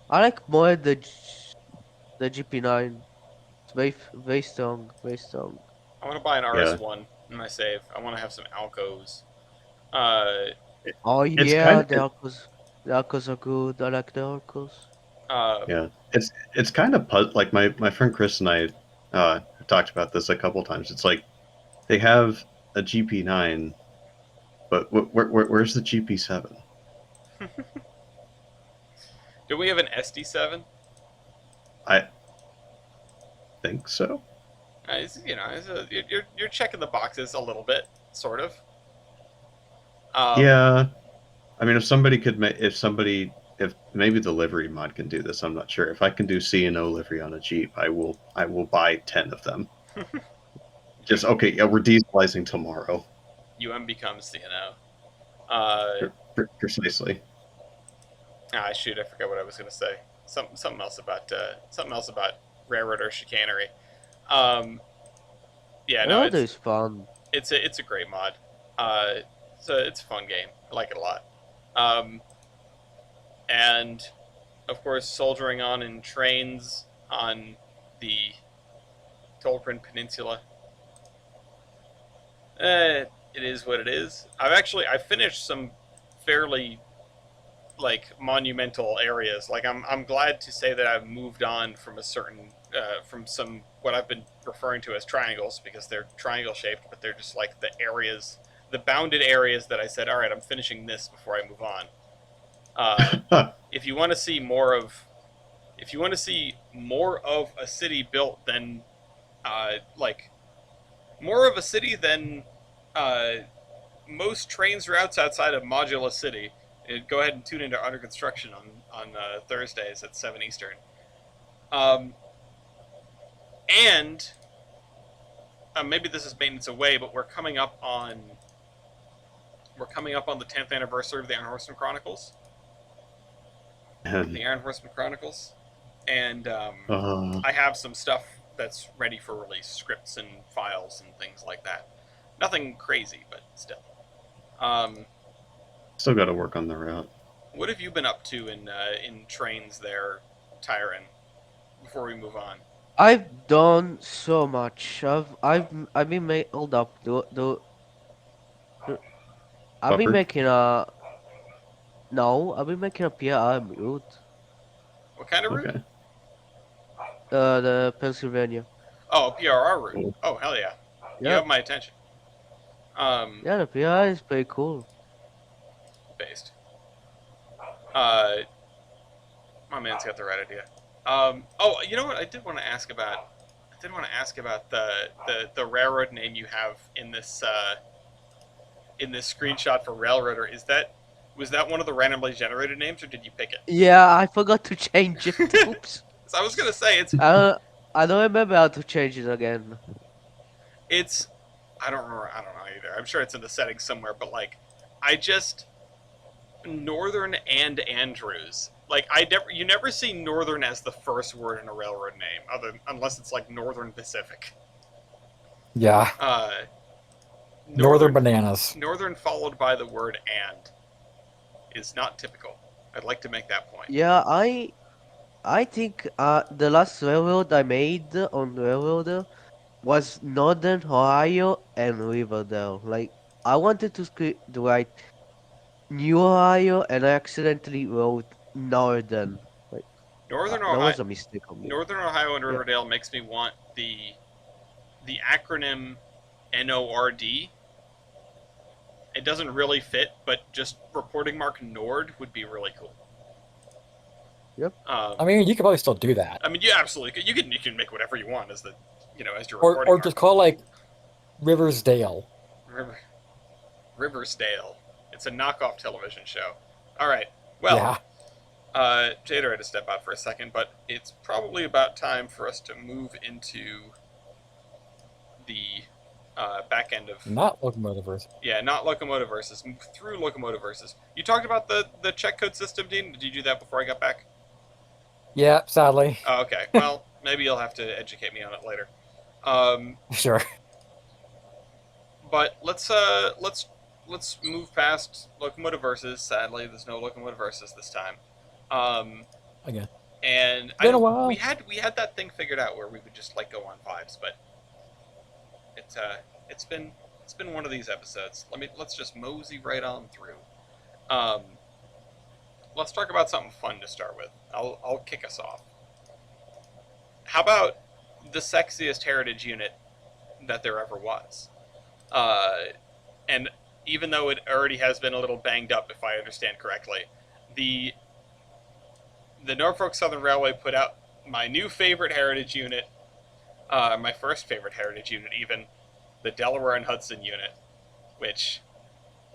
I like more the GP9. It's very strong, very strong. I want to buy an Yeah. RS1 in my save. I want to have some Alcos. Uh, Oh It's kind yeah, of the Arcos are good. I like the Arcos. uh, yeah. It's kind of like my friend Chris and I have talked about this a couple times. It's like they have a GP9, but where's the GP7? do we have an SD7? I think so. You're checking the boxes a little bit, sort of. Yeah. I mean, if somebody could if maybe the livery mod can do this, I'm not sure. If I can do C and O livery on a Jeep, I will buy 10 of them. Just okay, yeah, we're dieselizing tomorrow. becomes CNO. Precisely. Shoot, I forgot what I was gonna say. Something else about railroad or chicanery. Um, yeah, no, Another is fun. it's a great mod. It's a fun game. I like it a lot. And of course, soldiering on in trains on the Tolkien Peninsula. It is what it is. I finished some fairly like monumental areas. Like I'm glad to say that I've moved on from a certain from some what I've been referring to as triangles because they're triangle shaped, but they're just like the areas, the bounded areas that I said, all right, I'm finishing this before I move on. If you want to see more of, if you want to see more of a city built than, like more of a city than uh, most trains routes outside of Modula City, go ahead and tune into Under Construction on Thursdays at 7 Eastern. Um, and maybe this is maintenance away, but we're coming up on the 10th anniversary of the Iron Horseman Chronicles. And, The Iron Horseman Chronicles, and uh, I have some stuff that's ready for release, scripts and files and things like that. Nothing crazy, but still. still got to work on the route. What have you been up to in trains there, Tyron? Before we move on. I've done so much. I've been hold up. I've been Buffered? making a no. I've been making a PI route. What kind of route? Okay. The Pennsylvania. Oh, a PRR route. Cool. Oh, hell yeah. You Yeah, have my attention. yeah. The PI is pretty cool. Based. Uh, my man's got the right idea. Oh, you know what? I did want to ask about. The railroad name you have in this screenshot for Railroader. Was that one of the randomly generated names, or did you pick it? Yeah, I forgot to change it. Oops. So I was gonna say I don't remember how to change it again. it's I don't remember. I don't know either. I'm sure it's in the settings somewhere, but like I just Northern and Andrews. Like you never see Northern as the first word in a railroad name, unless it's like Northern Pacific. Yeah. Northern bananas. Northern followed by the word and is not typical. I'd like to make that point. Yeah, I think the last railroad I made on Railroader was Northern Ohio and Riverdale. Like I wanted to write New Ohio and I accidentally wrote Northern. Like that was a mistake on me. Northern Ohio and Yeah. Riverdale makes me want the acronym NORD. It doesn't really fit, but just reporting mark Nord would be really cool. Yep. I mean, you could probably still do that. I mean, you absolutely could. You can make whatever you want as as your Or reporting mark. just call like Riversdale. Riversdale. It's a knockoff television show. All right. Well, Yeah. Jader had to step out for a second, but it's probably about time for us to move into the back end of Not locomotive verse. not locomotive versus through locomotive versus. You talked about the check code system, Dean. Did you do that before I got back? Yeah, sadly. Oh, okay. Well, maybe you'll have to educate me on it later. Sure. But let's move past locomotive versus. Sadly, there's no locomotive versus this time. Again. And Been a while. we had that thing figured out where we would just like go on vibes, but it's been one of these episodes. Let's just mosey right on through. Let's talk about something fun to start with. I'll kick us off. How about the sexiest heritage unit that there ever was? And even though it already has been a little banged up, if I understand correctly, the Norfolk Southern Railway put out my new favorite heritage unit, my first favorite heritage unit even, the Delaware and Hudson unit, which,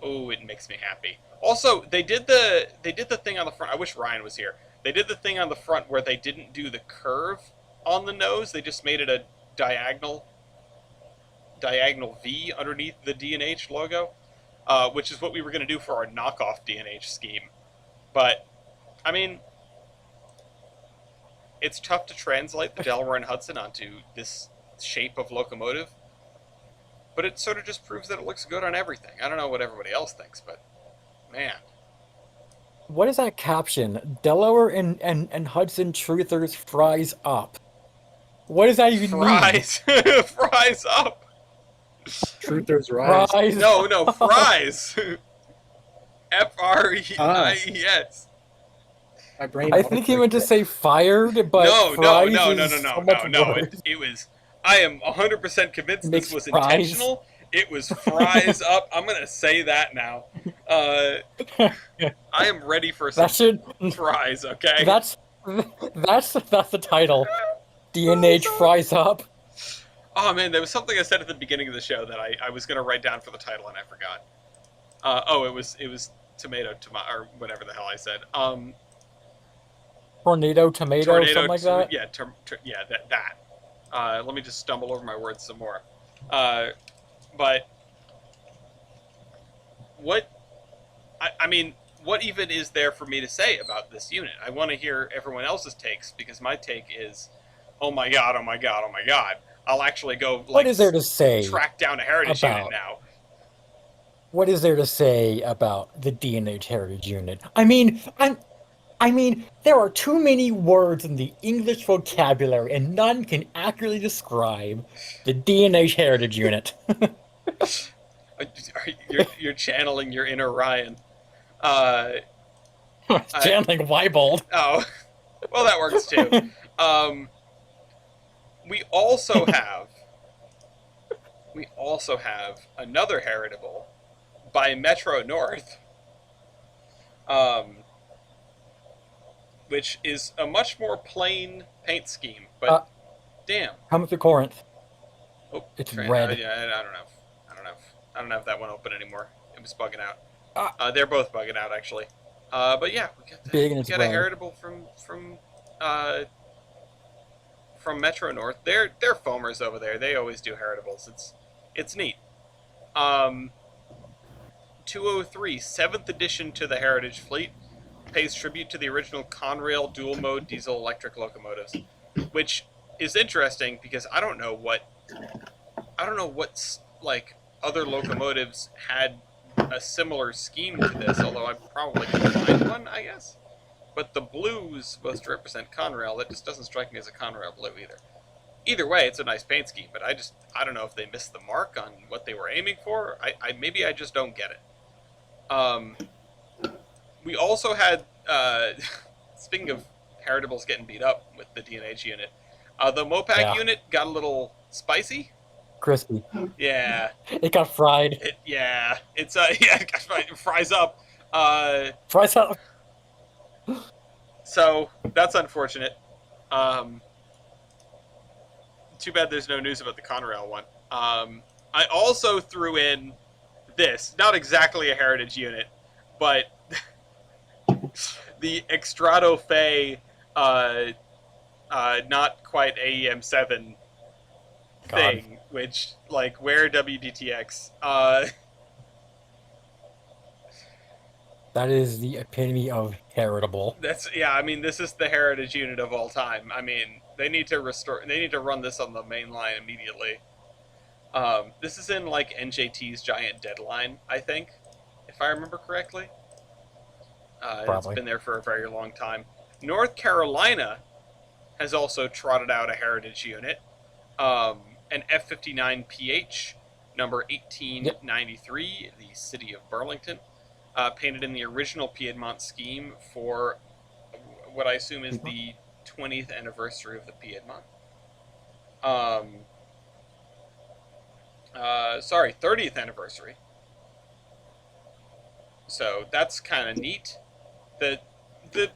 it makes me happy. Also, they did the thing on the front. I wish Ryan was here. They did the thing on the front where they didn't do the curve on the nose. They just made it a diagonal V underneath the D&H logo, which is what we were going to do for our knockoff D&H scheme. But, I mean, it's tough to translate the Delaware and Hudson onto this shape of locomotive, but it sort of just proves that it looks good on everything. I don't know what everybody else thinks, but man, What is that caption? Delaware and Hudson truthers fries up. What does that even mean? Fries, fries up. Truthers rise. Fries No, up. fries. Ah, F-R-E-I-E-S. my brain I think he meant to autocorrected. say fired, but No, no, fries no, no, is no, no, so much no, no. worse. It was. I am 100% It convinced this makes was fries. intentional. It was fries up. I'm gonna say that now. Uh, I am ready for some That should. fries. Okay. That's that's the title. Fries DNH up. fries up. Oh man, there was something I said at the beginning of the show that I was gonna write down for the title and I forgot. It was tomato or whatever the hell I said. Tornado tomato, something like that. Yeah, yeah, that. Let me just stumble over my words some more. But what? I mean, what even is there for me to say about this unit? I want to hear everyone else's takes because my take is, oh my god, oh my god, oh my god. I'll actually go What is there to say track down a heritage unit about? now. What is there to say about the DNH heritage unit? I mean, there are too many words in the English vocabulary, and none can accurately describe the DNH heritage unit. You're channeling your inner Ryan. Uh, Channeling Weibold. oh, well, that works too. Um, we also have another heritable by Metro North, which is a much more plain paint scheme. But damn, Coming through Corinth. oh, It's red. Yeah, I don't know. I don't have that one open anymore. It was bugging out. Ah. They're both bugging out actually. But yeah, Big and we it's got a red. heritable from Metro North. They're foamers over there. They always do heritables. It's neat. 203, 7th edition to the Heritage Fleet, pays tribute to the original Conrail dual mode diesel electric locomotives, which is interesting because I don't know what's like other locomotives had a similar scheme to this, although I probably could find one, I guess. But the blue is supposed to represent Conrail. That just doesn't strike me as a Conrail blue either. Either way, it's a nice paint scheme, but I don't know if they missed the mark on what they were aiming for. Maybe I just don't get it. We also had, speaking of heritables getting beat up with the DNH unit, the Mopac unit got a little spicy. Crispy. Yeah. It got fried. Yeah, it fries up. Fries up. So that's unfortunate. Too bad there's no news about the Conrail one. I also threw in this, not exactly a heritage unit, but the Extrado Fe, not quite AEM7 thing, which, like, where WDTX? That is the epitome of heritable. I mean, this is the heritage unit of all time. I mean, they need to run this on the main line immediately. This is in, like, NJT's Giant Deadline, I think, if I remember correctly. It's been there for a very long time. North Carolina has also trotted out a heritage unit, an F-59PH, number 1893, the city of Burlington, painted in the original Piedmont scheme for what I assume is the 20th anniversary of the Piedmont. 30th anniversary. So that's kind of neat. The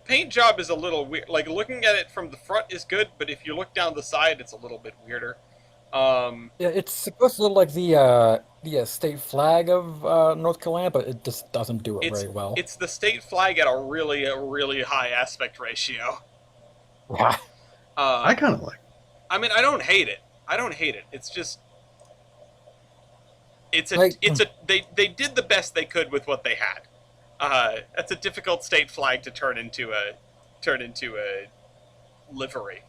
paint job is a little weird. Like, looking at it from the front is good, but if you look down the side, it's a little bit weirder. Yeah, it's supposed to look like the state flag of North Carolina, but it just doesn't do it very well. It's the state flag at a really high aspect ratio. Yeah. I kind of like. I mean, I don't hate it. It's just they did the best they could with what they had. That's a difficult state flag to turn into a livery.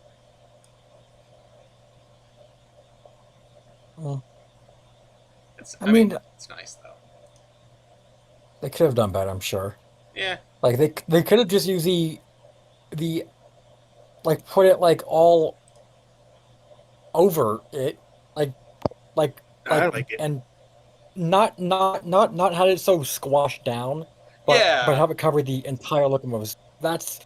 Well, I mean, it's nice though. They could have done better, I'm sure. Yeah. Like they could have just used the like put it like all over it, like like I like like it. and not had it so squashed down, but Yeah. have it cover the entire locomotives. That's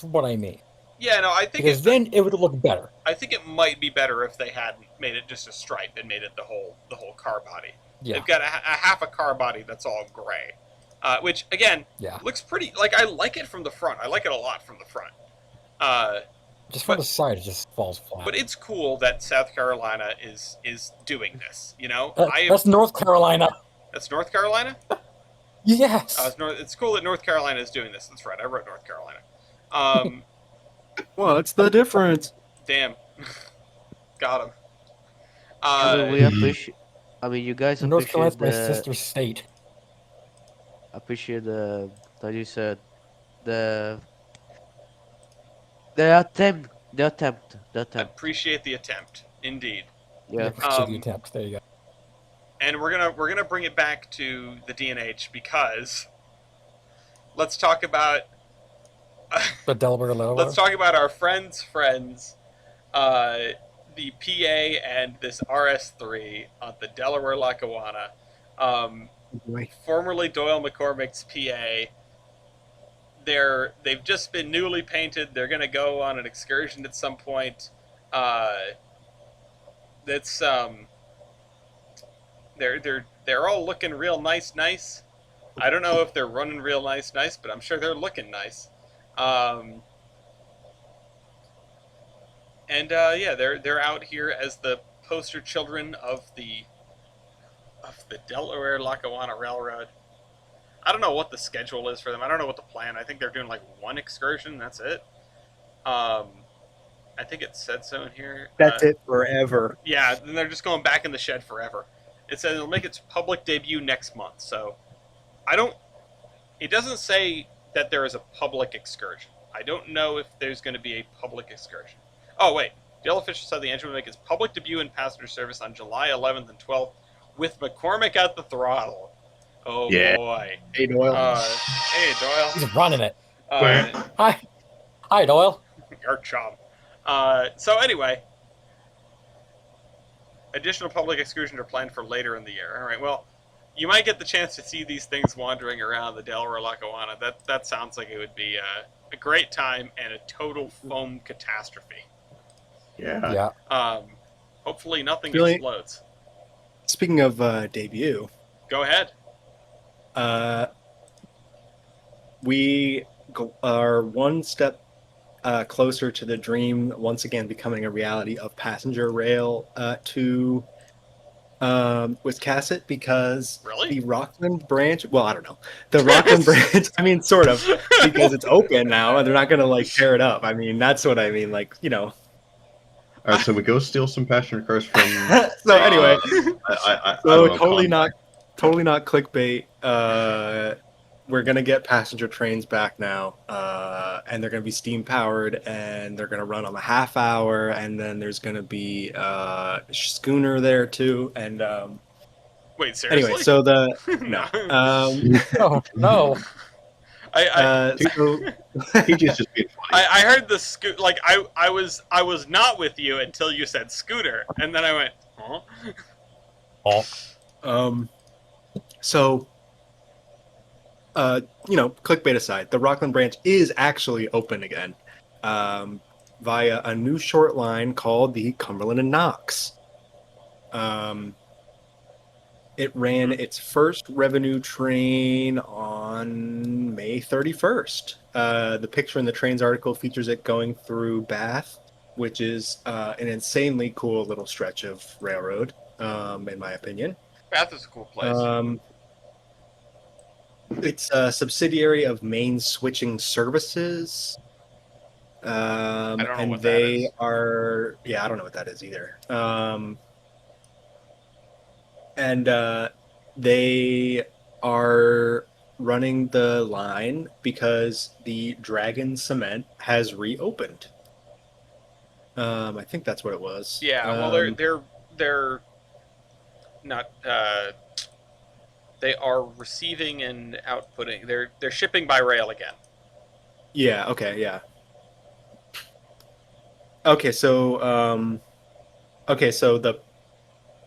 what I mean. Yeah. No, Because then it would look better. I think it might be better if they hadn't made it just a stripe and made it the whole car body. They've Yeah, got a half a car body that's all gray, which again yeah. looks pretty. Like I like it from the front. I like it a lot from the front. Uh, Just from but the side, it just falls flat. but it's cool that South Carolina is doing this. You know, That's North Carolina. that's North Carolina. Yes. It's cool that North Carolina is doing this. That's right. I wrote North Carolina. Um, What's the difference? damn, got him. I mean, we appreciate. I mean, you guys North Carolina's appreciate my the sister state. appreciate the like you said the the I attempt. appreciate the attempt, indeed. Yeah, Yeah. appreciate the attempt. There you go. And we're gonna bring it back to the DNH because let's talk about The Delaware Railroad. let's talk about our friends, uh, the PA and this RS3 on the Delaware Lackawanna, formerly Doyle McCormick's PA. They've just been newly painted. They're gonna go on an excursion at some point. That's they're all looking real nice. I don't know if they're running real nice, but I'm sure they're looking nice. Yeah, they're out here as the poster children of the Delaware Lackawanna Railroad. I don't know what the schedule is for them. I don't know what the plan. I think they're doing like one excursion. That's it. I think it said so in here. That's it forever. Yeah, then they're just going back in the shed forever. It says it'll make its public debut next month. So I don't. It doesn't say that there is a public excursion. I don't know if there's going to be a public excursion. Oh wait, Dale officials said the engine will make its public debut in passenger service on July 11th and 12th with McCormick at the throttle. Oh Yeah. boy. Hey, Doyle. Hey Doyle. He's running it. Uh, Hi, Doyle. your chum. So anyway, additional public excursions are planned for later in the year. All right. Well, you might get the chance to see these things wandering around the Delaware Lackawanna. That sounds like it would be a great time and a total foam catastrophe. Yeah. Yeah. Hopefully nothing Really? explodes. Speaking of debut, Go ahead. we are one step closer to the dream once again becoming a reality of passenger rail to Wiscasset because Really? the Rockland branch. Well, I don't know the Rockland branch. I mean, sort of because it's open now and they're not gonna like tear it up. I mean, that's what I mean. Like, you know. All right, so we go steal some passenger cars from. So anyway, I so don't know, totally contact. not clickbait. We're gonna get passenger trains back now, and they're gonna be steam powered, and they're gonna run on the half hour, and then there's gonna be schooner there too. And Wait, seriously? anyway, so the no, Oh no. so PJ's just being funny. I heard the scoot. Like I was not with you until you said scooter, and then I went, huh? So, clickbait aside, the Rockland branch is actually open again via a new short line called the Cumberland and Knox. It ran its first revenue train on May 31st. The picture in the trains article features it going through Bath, which is an insanely cool little stretch of railroad, in my opinion. Bath is a cool place. It's a subsidiary of Main Switching Services. I don't know and what they that is. are, yeah, I don't know what that is either. And they are running the line because the Dragon Cement has reopened. I think that's what it was. Yeah. Well, they're not. They are receiving and outputting. They're shipping by rail again. Yeah. Okay. Yeah. Okay. So the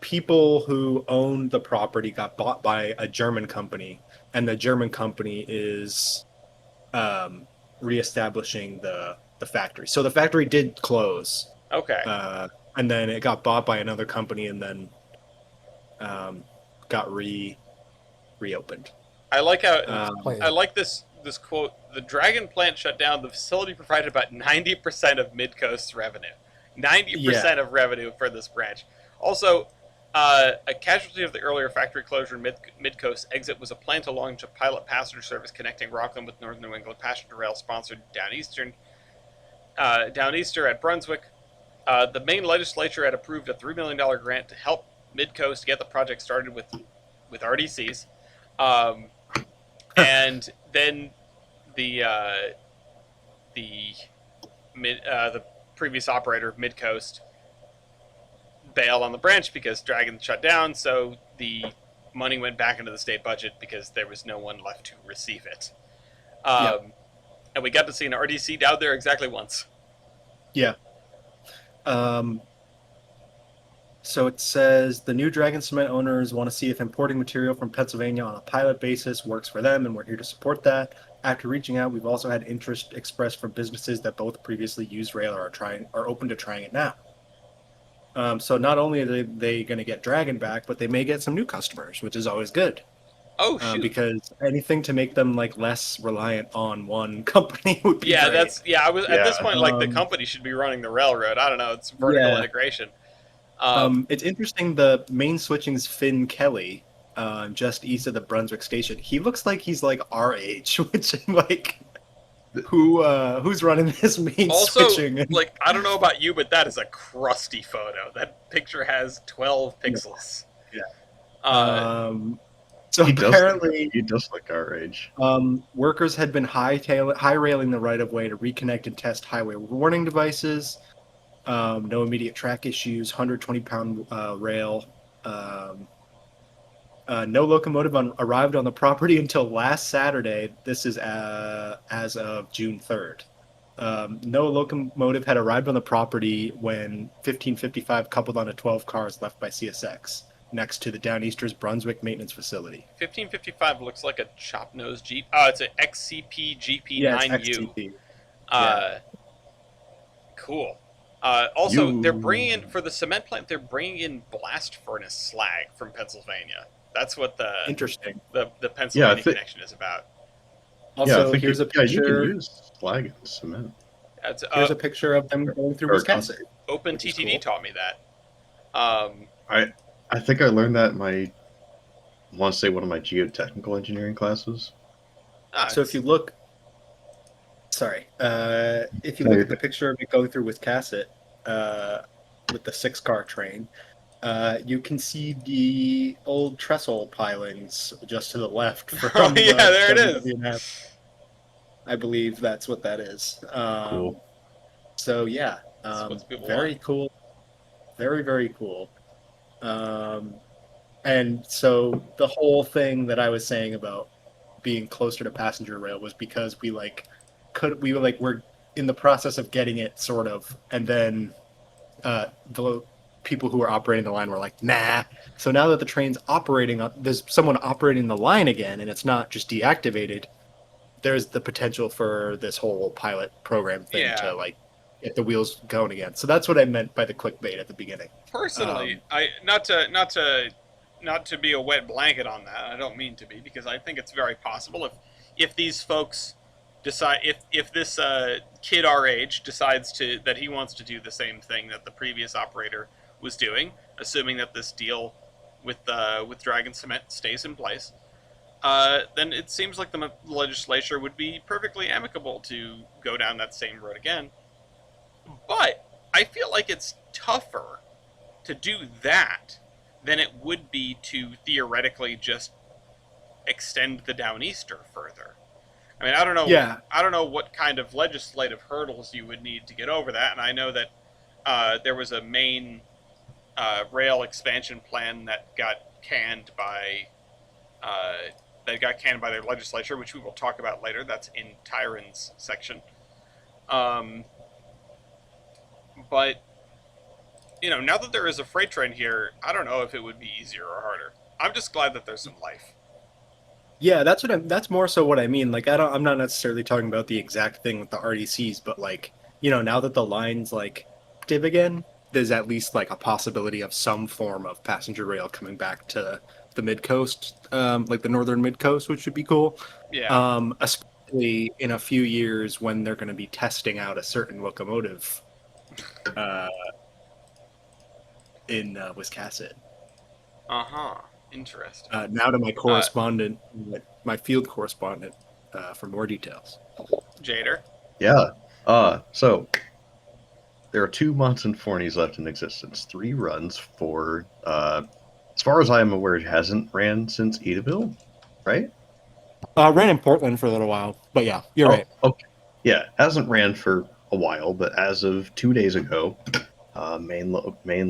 people who owned the property got bought by a German company, and the German company is um, reestablishing the factory. So the factory did close, Okay. uh, and then it got bought by another company, and then got reopened. I like how Um, I like this quote. The Dragon plant shut down. The facility provided about 90% of Midcoast's revenue. 90% of revenue for this branch. Also, a casualty of the earlier factory closure in Midcoast exit was a plan to launch a pilot passenger service connecting Rockland with Northern New England passenger rail sponsored Downeaster at Brunswick. The Maine legislature had approved a $3 million grant to help Midcoast get the project started with RDCs. And then the the previous operator of Midcoast bailed on the branch because Dragon shut down, so the money went back into the state budget because there was no one left to receive it. And we got to see an RDC down there exactly once. yeah. So it says the new Dragon Cement owners want to see if importing material from Pennsylvania on a pilot basis works for them, and we're here to support that. After reaching out, we've also had interest expressed from businesses that both previously used rail or are open to trying it now. So not only are they going to get Dragon back, but they may get some new customers, which is always good. Oh shoot! Because anything to make them like less reliant on one company would be great. I was at this point like the company should be running the railroad. I don't know. It's vertical integration. It's interesting. The main switching's Finn Kelly, just east of the Brunswick station. He looks like he's like our age, which like who's running this main switching? Like I don't know about you, but that is a crusty photo. That picture has 12 pixels. Yeah. So apparently he does look our age. Workers had been high railing the right of way to reconnect and test highway warning devices. No immediate track issues. 120-pound rail. No locomotive arrived on the property until last Saturday. This is as of June 3rd. No locomotive had arrived on the property when 1555 coupled onto 12 cars left by CSX next to the Downeaster's Brunswick maintenance facility. 1555 looks like a chop-nose Jeep. Oh, it's an XCP GP9U. Cool. Also, they're bringing in, for the cement plant, they're bringing in blast furnace slag from Pennsylvania. That's what the Pennsylvania connection is about. Also, here's a picture. You can use slag in cement. Here's a picture of them going through Wisconsin. Open TTD taught me that. I think I learned that in I want to say one of my geotechnical engineering classes. So if you look, if you look at the picture of it going through Wisconsin with the 6-car train, you can see the old trestle pilings just to the left. From there it is. I believe that's what that is. Cool. So yeah, very cool, very very cool. And so the whole thing that I was saying about being closer to passenger rail was because we're in the process of getting it sort of, and then the people who are operating the line were like, nah. So now that the train's operating, there's someone operating the line again, and it's not just deactivated. There's the potential for this whole pilot program thing to like get the wheels going again. So that's what I meant by the clickbait at the beginning. Personally, I not to be a wet blanket on that. I don't mean to be, because I think it's very possible if these folks decide, if this kid our age decides that he wants to do the same thing that the previous operator was doing, assuming that this deal with Dragon Cement stays in place, then it seems like the legislature would be perfectly amicable to go down that same road again. But I feel like it's tougher to do that than it would be to theoretically just extend the Downeaster further. I mean, I don't know. Yeah. I don't know what kind of legislative hurdles you would need to get over that. And I know that there was a main rail expansion plan that got canned by that got canned by their legislature, which we will talk about later. That's in Tyron's section. But now that there is a freight train here, I don't know if it would be easier or harder. I'm just glad that there's some life. Yeah, that's more so what I mean. Like I'm not necessarily talking about the exact thing with the RDCs, but like, now that the line's like active again, there's at least like a possibility of some form of passenger rail coming back to the mid coast, like the northern mid coast, which would be cool. Yeah. Especially in a few years when they're going to be testing out a certain locomotive uh, in Wiscasset. Interesting. Now to my correspondent, my field correspondent, for more details. Jader? Yeah. So there are 2 Monson Fornies left in existence. 3 runs for, as far as I am aware, it hasn't ran since Edaville, right? Ran in Portland for a little while, but yeah, you're right. Okay. Yeah, hasn't ran for a while, but as of 2 days ago, main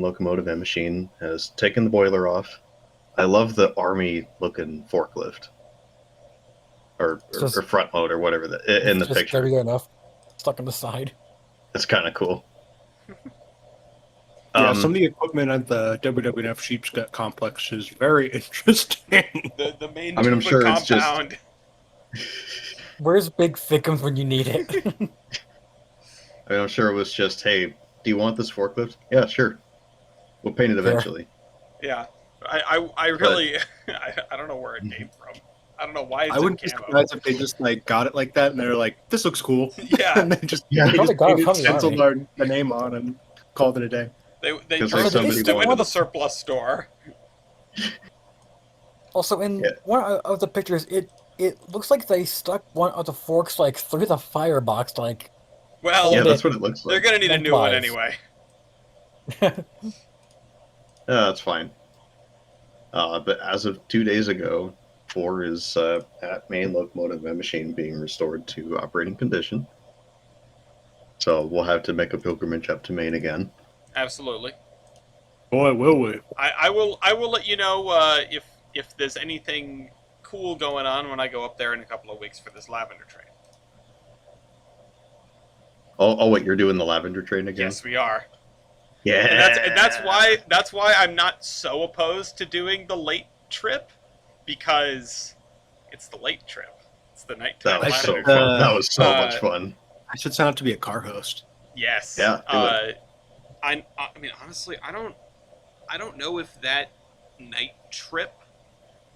locomotive and machine has taken the boiler off. I love the army-looking forklift, or front load, or whatever in the just picture. heavy enough, stuck on the side. It's kind of cool. Yeah, some of the equipment at the WWF Sheepscut complex is very interesting. The main I'm sure compound. it's just. Where's Big Thickums when you need it? I'm sure it was just, hey, do you want this forklift? Yeah, sure. We'll paint it eventually. Yeah. I really I don't know where it came from. I don't know why it's I wouldn't be in camo. surprised if they just like got it like that and they're like, "This looks cool." Yeah. And they just probably got it from the stenciled army. the name on and called it a day. They Because turned somebody it into wanted- the surplus store. Also, in one of the pictures, it looks like they stuck one of the forks like through the firebox, like. Well, yeah, that's what it looks they're like. gonna need a new one Lengthwise. anyway. That's fine. But as of 2 days ago, 4 is at main locomotive and machine being restored to operating condition. So we'll have to make a pilgrimage up to Maine again. Absolutely. Boy, will we! I will let you know if there's anything cool going on when I go up there in a couple of weeks for this lavender train. Oh, wait, you're doing the lavender train again? Yes, we are. Yeah. And that's why I'm not so opposed to doing the late trip, because it's the late trip. It's the nighttime That was so lavender. fun. That was so much fun. I should sign up to be a car host. Yes. Yeah, do it. I mean, honestly, I don't know if that night trip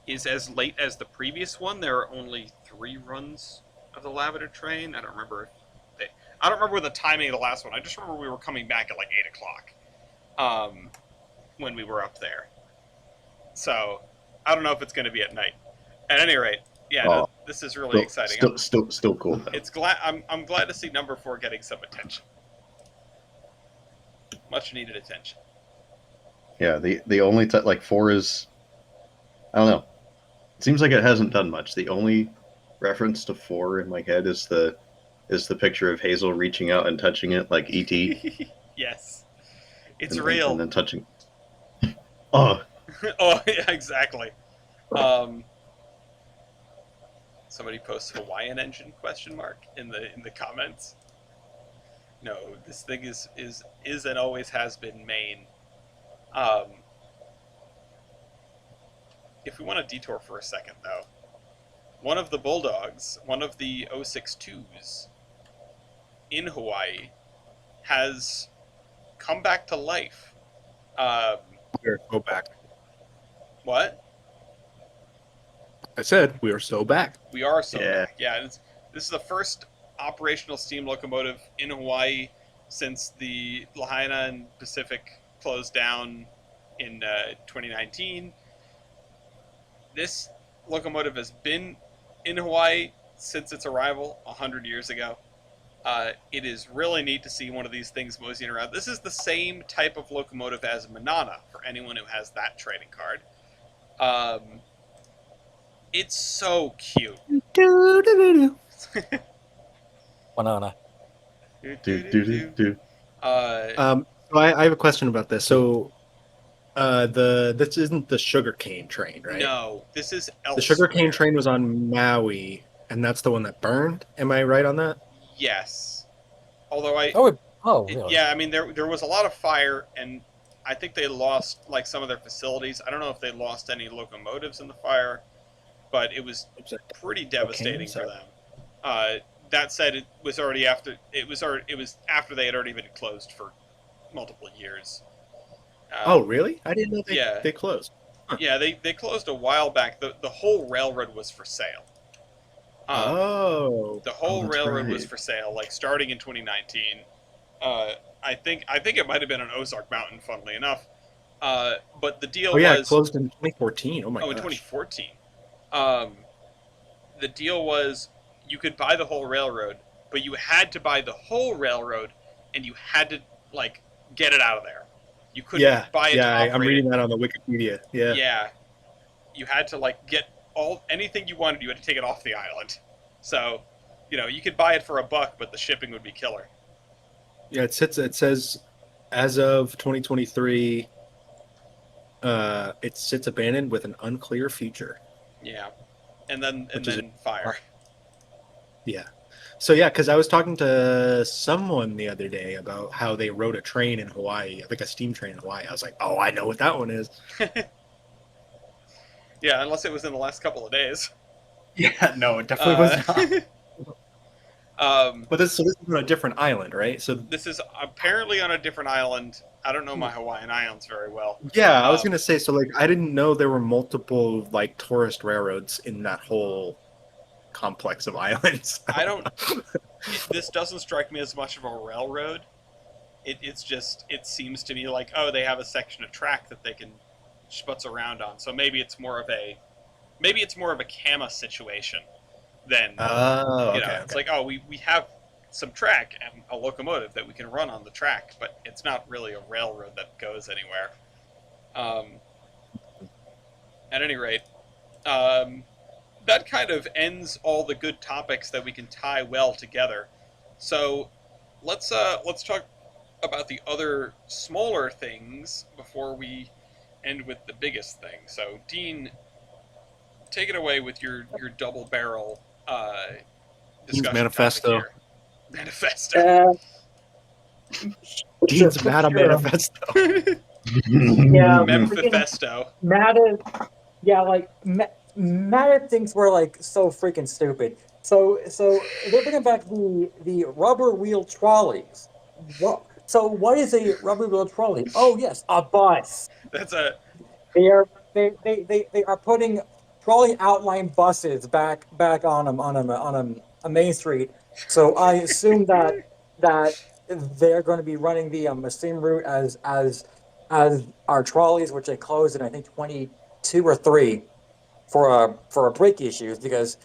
is as late as the previous one. There are only 3 runs of the lavender train. I don't remember the timing of the last one. I just remember we were coming back at like 8:00 when we were up there. So I don't know if it's going to be at night. At any rate, yeah, this is really exciting. Still cool. Though. I'm glad to see number 4 getting some attention. Much needed attention. Yeah, the only 4 is, I don't know. It seems like it hasn't done much. The only reference to 4 in my head is the picture of Hazel reaching out and touching it like E.T. Yes, it's real. And then touching. Oh. Oh, yeah, exactly. Somebody posts Hawaiian engine ? In the comments. No, this thing is and always has been Maine. If we want to detour for a second, though, one of the Bulldogs, one of the 062s in Hawaii, has come back to life. We're so back. What? I said we are so back. We are so Yeah. back. Yeah, this is the first operational steam locomotive in Hawaii since the Lahaina and Pacific closed down in 2019. This locomotive has been in Hawaii since its arrival 100 years ago. It is really neat to see one of these things moseying around. This is the same type of locomotive as Manana, for anyone who has that trading card. It's so cute. Banana. Do. So I have a question about this. So This isn't the sugarcane train, right? No, this is elsewhere. The sugarcane train was on Maui, and that's the one that burned. Am I right on that? Yes. Although Really? yeah, I mean there was a lot of fire, and I think they lost like some of their facilities. I don't know if they lost any locomotives in the fire, but it was pretty devastating for them. That said, it was after they had already been closed for multiple years. Oh, really? I didn't know they closed. Huh. Yeah, they closed a while back. The whole railroad was for sale. The whole railroad was for sale, like starting in 2019. I think it might have been on Ozark Mountain, funnily enough. But the deal was it closed in 2014. Oh my gosh. in 2014. The deal was you could buy the whole railroad, but you had to buy the whole railroad, and you had to like get it out of there. You couldn't buy it. Yeah, I'm reading that on the Wikipedia. Yeah. Yeah. You had to like get anything you wanted. You had to take it off the island. So, you could buy it for $1, but the shipping would be killer. Yeah, it says as of 2023, it sits abandoned with an unclear future. Yeah, and then fire. Yeah. So yeah, because I was talking to someone the other day about how they rode a train in Hawaii, like a steam train in Hawaii. I was like, oh, I know what that one is. Yeah, unless it was in the last couple of days. Yeah, no, it definitely was not. But this is on a different island, right? So this is apparently on a different island. I don't know my Hawaiian Islands very well. Yeah, I was gonna say, so like I didn't know there were multiple like tourist railroads in that whole complex of islands. This doesn't strike me as much of a railroad. It seems to me like, oh, they have a section of track that they can schmutz around on. So maybe it's more of a Kama situation than it's like, oh, we have some track and a locomotive that we can run on the track, but it's not really a railroad that goes anywhere. At any rate, that kind of ends all the good topics that we can tie well together. So let's talk about the other smaller things before we end with the biggest thing. So Dean, take it away with your double barrel discussion. Manifesto. Manifesto. Dean's mad on Manifesto. Yeah, Manifesto. Mad thinks we're like so freaking stupid. So they're bringing back the rubber wheel trolleys. What is a rubber wheel trolley? Oh yes, a bus. They are putting trolley outline buses back on a main street. So I assume that they're going to be running the same route as our trolleys, which they closed in I think 22 or 3 for brake issues because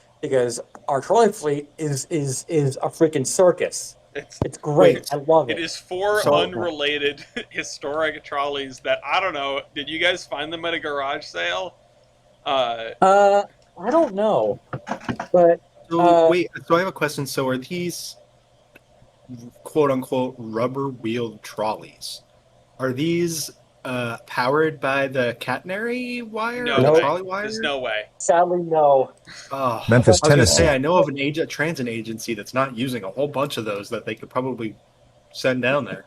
our trolley fleet is a freaking circus. It's great. I love it. It is 4 unrelated historic trolleys that, I don't know, did you guys find them at a garage sale? I don't know, but wait. So I have a question. So are these quote unquote rubber wheeled trolleys? Are these powered by the catenary wire? No, or the way. trolley wire? There's no way. Sadly, no. Oh, Memphis, I was gonna Tennessee. say, I know of a transit agency that's not using a whole bunch of those that they could probably send down there.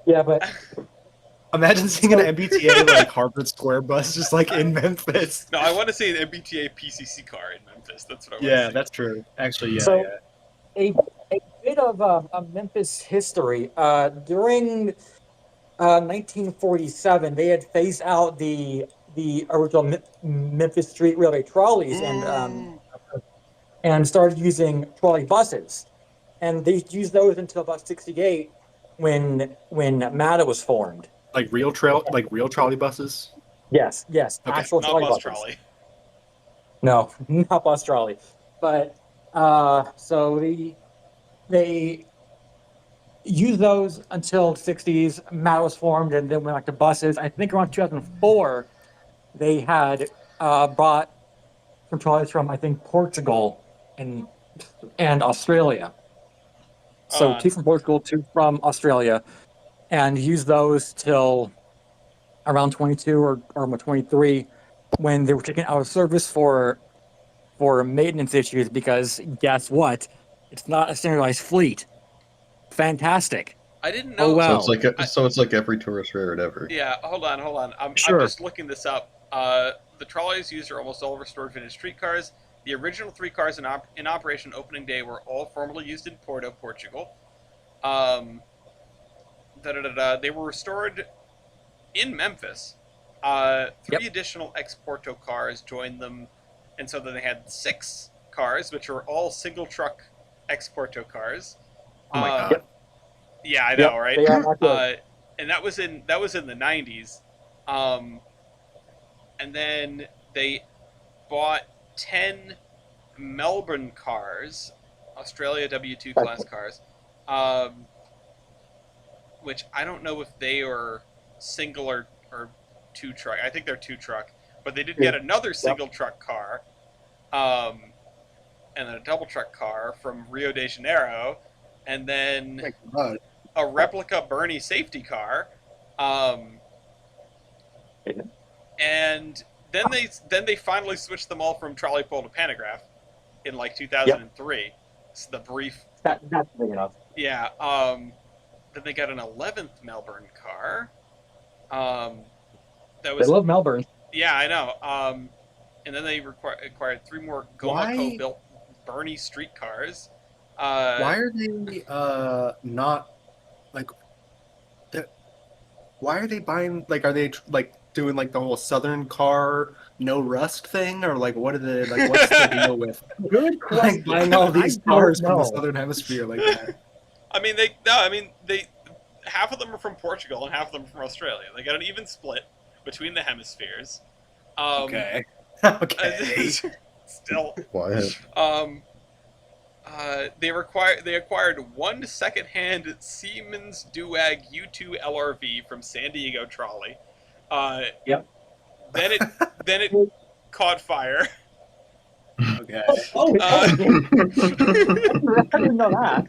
But imagine seeing an MBTA like Harvard Square bus just like in Memphis. No, I want to see an MBTA PCC car in Memphis. That's what I want to see. Yeah, that's true. Actually, yeah. So, a bit of Memphis history. During 1947, they had phased out the original Memphis Street Railway trolleys and started using trolley buses, and they used those until about '68 when MATA was formed. Like real trolley buses. Yes, Okay. actual Not trolley bus buses. trolley. No, not bus trolley, but so they used those until '60s. MATA was formed, and then went back to buses. I think around 2004, they had brought some trolleys from I think Portugal and Australia. So 2 from Portugal, 2 from Australia, and used those till around 22 or 23 when they were taken out of service for maintenance issues because guess what? It's not a standardized fleet. Fantastic. I didn't Oh know. So it's well. like every tourist rare ever. Yeah, hold on. I'm Sure. just looking this up. The trolleys used are almost all restored vintage streetcars. The original 3 cars in operation opening day were all formerly used in Porto, Portugal. They were restored in Memphis. 3 additional ex-Porto cars joined them, and so then they had 6 cars, which are all single truck ex-Porto cars. Oh my god. Yeah, I know, right? They are not good. And that was in the 90s. And then they bought 10 Melbourne cars, Australia W2 class cars, which I don't know if they are single or 2 truck. I think they're 2 truck, but they did get another single truck car, and then a double truck car from Rio de Janeiro, and then a replica Bernie safety car, and then they finally switched them all from trolley pole to pantograph in like 2003. It's the brief. That's big enough. Yeah. Then they got an 11th Melbourne car. That was. They love Melbourne. Yeah, I know. And then they acquired 3 more Gomaco built Bernie street cars. Why are they not like? Why are they buying? Like, are they like doing like the whole Southern car no rust thing, or like what are the like? What's the deal with Good question. buying all these cars from the know. Southern Hemisphere like that? I mean, they half of them are from Portugal and half of them are from Australia. They got an even split between the hemispheres. Okay. Okay. Still. Quiet. They acquired 1 second-hand Siemens Duag U2 LRV from San Diego Trolley. Yep. Then it caught fire. Okay. I didn't know that.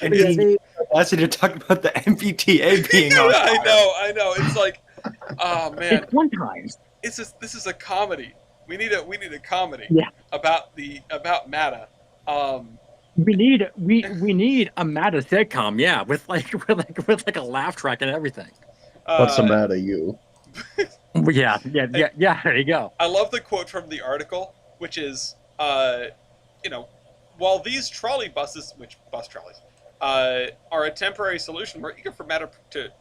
And Yeah, they- that's what you're talking about the MBTA being on fire. I know. It's like, oh man, It's one time. this is a comedy. We need a comedy. Yeah. About Mata. We need a Mata sitcom, yeah, with like a laugh track and everything. What's the matter, you? Yeah. There you go. I love the quote from the article, which is, while these trolley buses, bus trolleys, are a temporary solution, we're eager for Mata to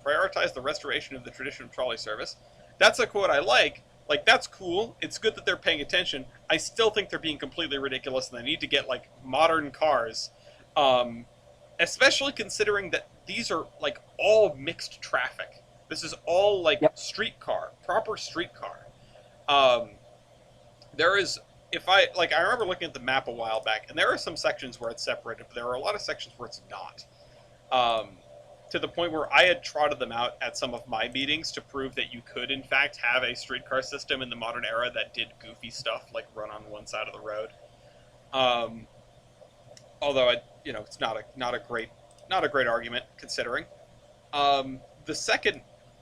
prioritize the restoration of the tradition of trolley service. That's a quote I like. Like, that's cool. It's good that they're paying attention. I still think they're being completely ridiculous, and they need to get, like, modern cars. Especially considering that these are, like, all mixed traffic. This is all, like, streetcar, proper streetcar. There is, I remember looking at the map a while back, and there are some sections where it's separated, but there are a lot of sections where it's not. To the point where I had trotted them out at some of my meetings to prove that you could, in fact, have a streetcar system in the modern era that did goofy stuff, like run on one side of the road. Although, it's not a great argument, considering. The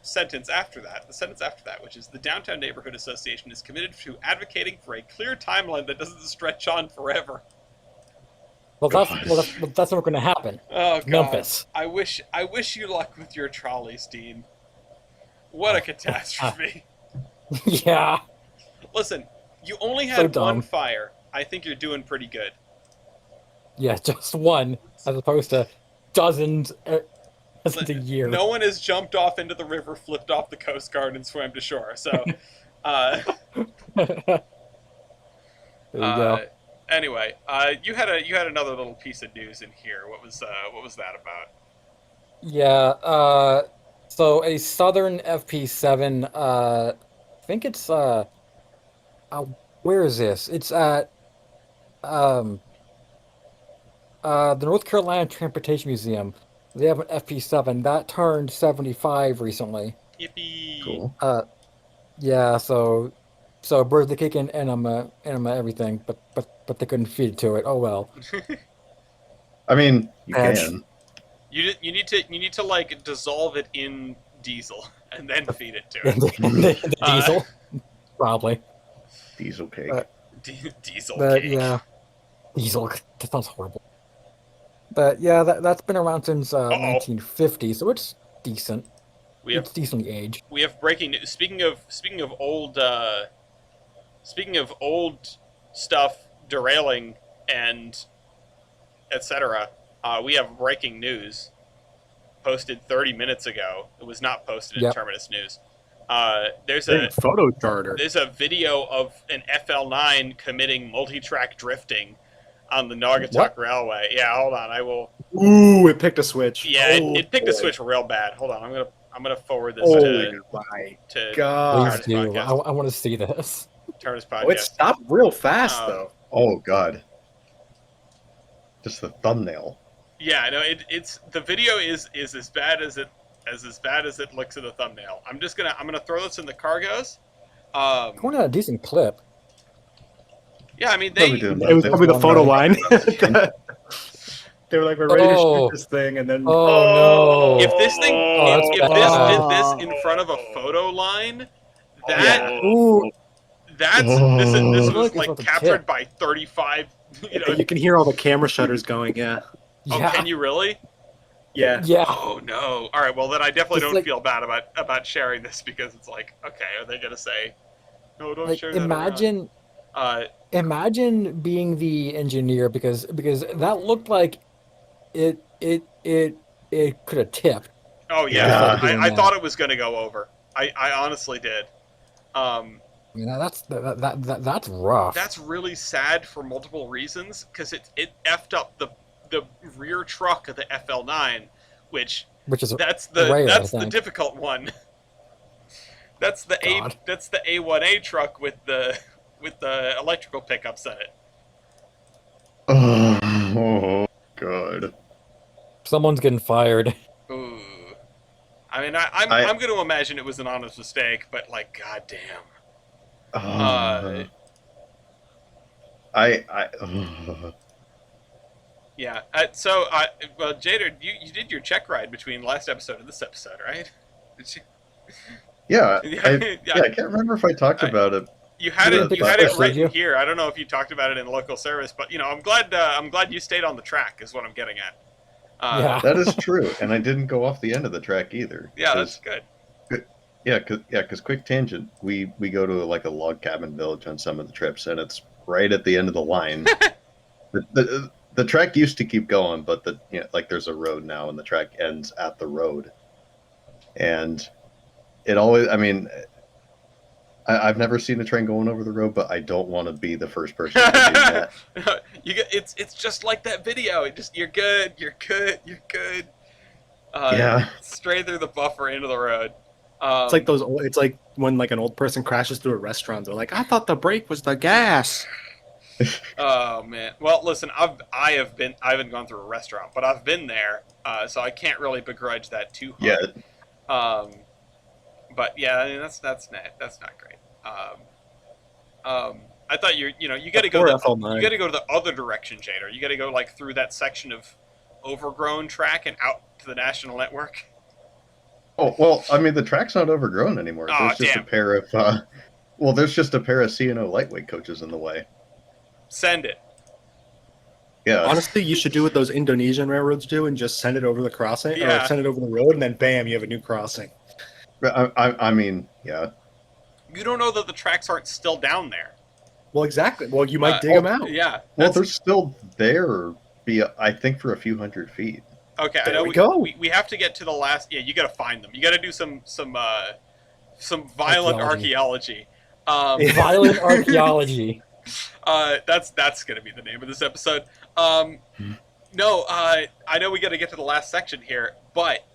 sentence after that, which is the Downtown Neighborhood Association is committed to advocating for a clear timeline that doesn't stretch on forever. Well, that's not going to happen. Oh, God. Memphis. I wish you luck with your trolleys, Dean. What a catastrophe. Yeah. Listen, you only So had dumb. one fire. I think you're doing pretty good. Yeah, just one, as opposed to dozens a year. No one has jumped off into the river, flipped off the Coast Guard, and swam to shore. So, There you go. Anyway, you had another little piece of news in here. What was that about? Yeah, so a Southern FP7, I think it's, where is this? It's at, the North Carolina Transportation Museum. They have an FP7 that turned 75 recently. Yippee! Cool. Yeah, so birthday cake and enema, everything, but they couldn't feed it to it. Oh well. I mean, you Edge. can. You need to like dissolve it in diesel and then feed it to And it. the diesel, probably. Diesel cake. But- Diesel But cake. yeah, diesel. That sounds horrible. But yeah, that's been around since 1950, so it's decent. We have It's decently aged. we have breaking news. Speaking of old stuff derailing and etc. We have breaking news posted 30 minutes ago. It was not posted in Yep. Terminus News. There's Dang, a photo charter. there's a video of an FL9 committing multi-track drifting on the Naugatuck What? Railway. Yeah, hold on. I will. Ooh, it picked a switch. Yeah, Oh, it picked a boy. switch real bad. Hold on. I'm gonna forward this Oh to my to god! Please do. podcast. I want to see this. Terminus Oh, it podcast. stopped real fast Um, though. Oh god. Just the thumbnail. Yeah, no, it's the video is as bad as it looks in the thumbnail. I'm gonna throw this in the cargoes. Going at a decent clip. Yeah, I mean Probably doing It was about probably the this photo long, line. right? They were like, "We're ready to Oh. shoot this thing," and then Oh no! If this thing, Oh, that's if this bad. did this in front of a photo line, that Yeah. Ooh, this Oh. was Look, it's like about to captured tip. by 35. You know, you can hear all the camera shutters going. Yeah, oh, yeah, can you really? yeah. yeah. Oh no! All right, well then I definitely Just don't like- feel bad about sharing this because it's like, okay, are they gonna say, no, don't Like share that around. imagine being the engineer because that looked like it could have tipped. Oh yeah, Yeah. I thought it was gonna go over. I honestly did. You know, that's rough. That's really sad for multiple reasons because it effed up the rear truck of the FL9, which which is that's rare, I the think. difficult one. That's the God. that's the A1A truck with the electrical pickups in it. Oh god. Someone's getting fired. Ooh. I mean, I'm going to imagine it was an honest mistake, but like, goddamn. Yeah. Well, Jader, you did your check ride between last episode and this episode, right? Did you? Yeah, Yeah, I can't remember if I talked about it. You had You it. didn't You pick had a it switch, did written you? here. I don't know if you talked about it in local service, but I'm glad you stayed on the track. Is what I'm getting at. Yeah. That is true, and I didn't go off the end of the track either. Yeah, that's good. Because quick tangent, we go to like a log cabin village on some of the trips, and it's right at the end of the line. The track used to keep going, but there's a road now, and the track ends at the road. And it always, I mean, I've never seen a train going over the road, but I don't want to be the first person to do that. It's just like that video. You're good. Yeah. Straight through the buffer into the road. It's like those. It's like when like an old person crashes through a restaurant. They're like, "I thought the brake was the gas." Oh man. Well, listen, I haven't gone through a restaurant, but I've been there, so I can't really begrudge that too hard. Yeah. But yeah, I mean, that's not great. I thought you got to go you got to go to the other direction, Jader. You got to go like through that section of overgrown track and out to the national network. Oh well, I mean the track's not overgrown anymore. Oh, There's just damn. a pair of there's just a pair of C&O lightweight coaches in the way. Send it. Yeah. Honestly, you should do what those Indonesian railroads do and just send it over the crossing, Yeah. or send it over the road, and then bam, you have a new crossing. I mean, yeah. You don't know that the tracks aren't still down there. Well, exactly. Well, you might dig them out. Yeah. Well, that's- they're still there, I think, for a few hundred feet. Okay, I There know we go. we have to get to the last. Yeah, you got to find them. You got to do some violent archaeology. Violent archaeology. That's gonna be the name of this episode. No, I know we got to get to the last section here, but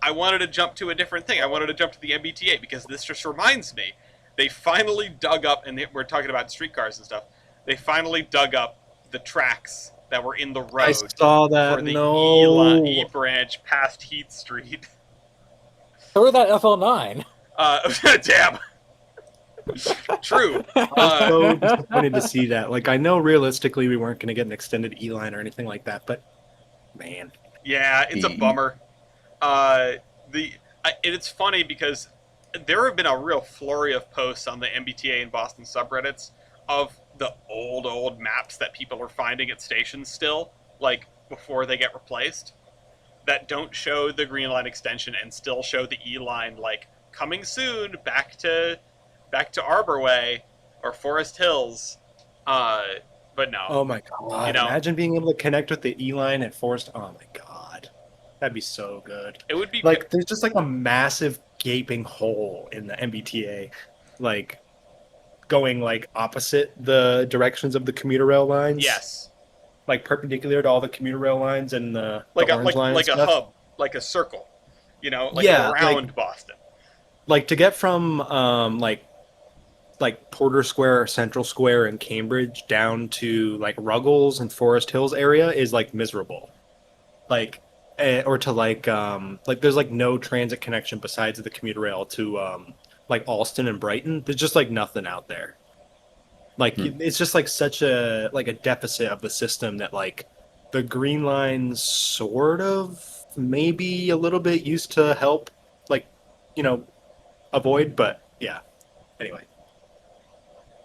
I wanted to jump to a different thing. I wanted to jump to the MBTA because this just reminds me. They finally dug up, and we're talking about streetcars and stuff. They finally dug up the tracks that were in the road I saw that. for the No. E branch past Heath Street. So did that FL9. Damn. True. I was so disappointed to see that. Like, I know realistically we weren't going to get an extended E line or anything like that, but man, Yeah, it's a E. bummer. it's funny because there have been a real flurry of posts on the MBTA and Boston subreddits of the old maps that people are finding at stations still, like before they get replaced, that don't show the Green Line extension and still show the E line, like coming soon back to Arbor Way or Forest Hills. But no, Oh my god! you know, Imagine being able to connect with the E line at Forest. Oh my god, that'd be so good. it would be Like, there's just like a massive gaping hole in the MBTA, like going like opposite the directions of the commuter rail lines. yes, Like perpendicular to all the commuter rail lines and the orange line like and a stuff. hub, like a circle, like Yeah, around Boston. like to get from like Porter Square, Central Square, and Cambridge down to like Ruggles and Forest Hills area is like miserable. Like, or to like there's like no transit connection besides the commuter rail to like Alston and Brighton. There's just like nothing out there. Like it's just like such a deficit of the system that like the Green Line sort of maybe a little bit used to help like you know avoid, but yeah. Anyway.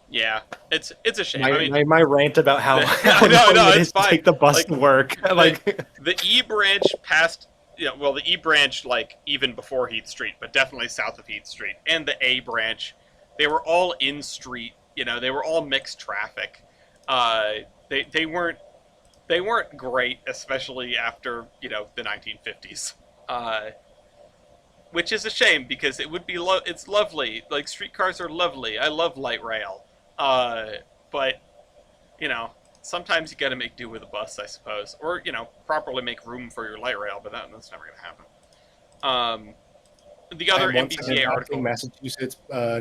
Yeah, it's a shame. I mean, My rant about how, no, how no, annoying it it's is to fine. take the bus Like, to work. Like the E branch past, well, the E branch like even before Heath Street, but definitely south of Heath Street, and the A branch, they were all in street. They were all mixed traffic. They weren't great, especially after the 1950s. Which is a shame because it would be it's lovely. Like streetcars are lovely. I love light rail. But sometimes you got to make do with a bus, I suppose, or properly make room for your light rail. But that's never going to happen. The other I'm once again MBTA asking article. Massachusetts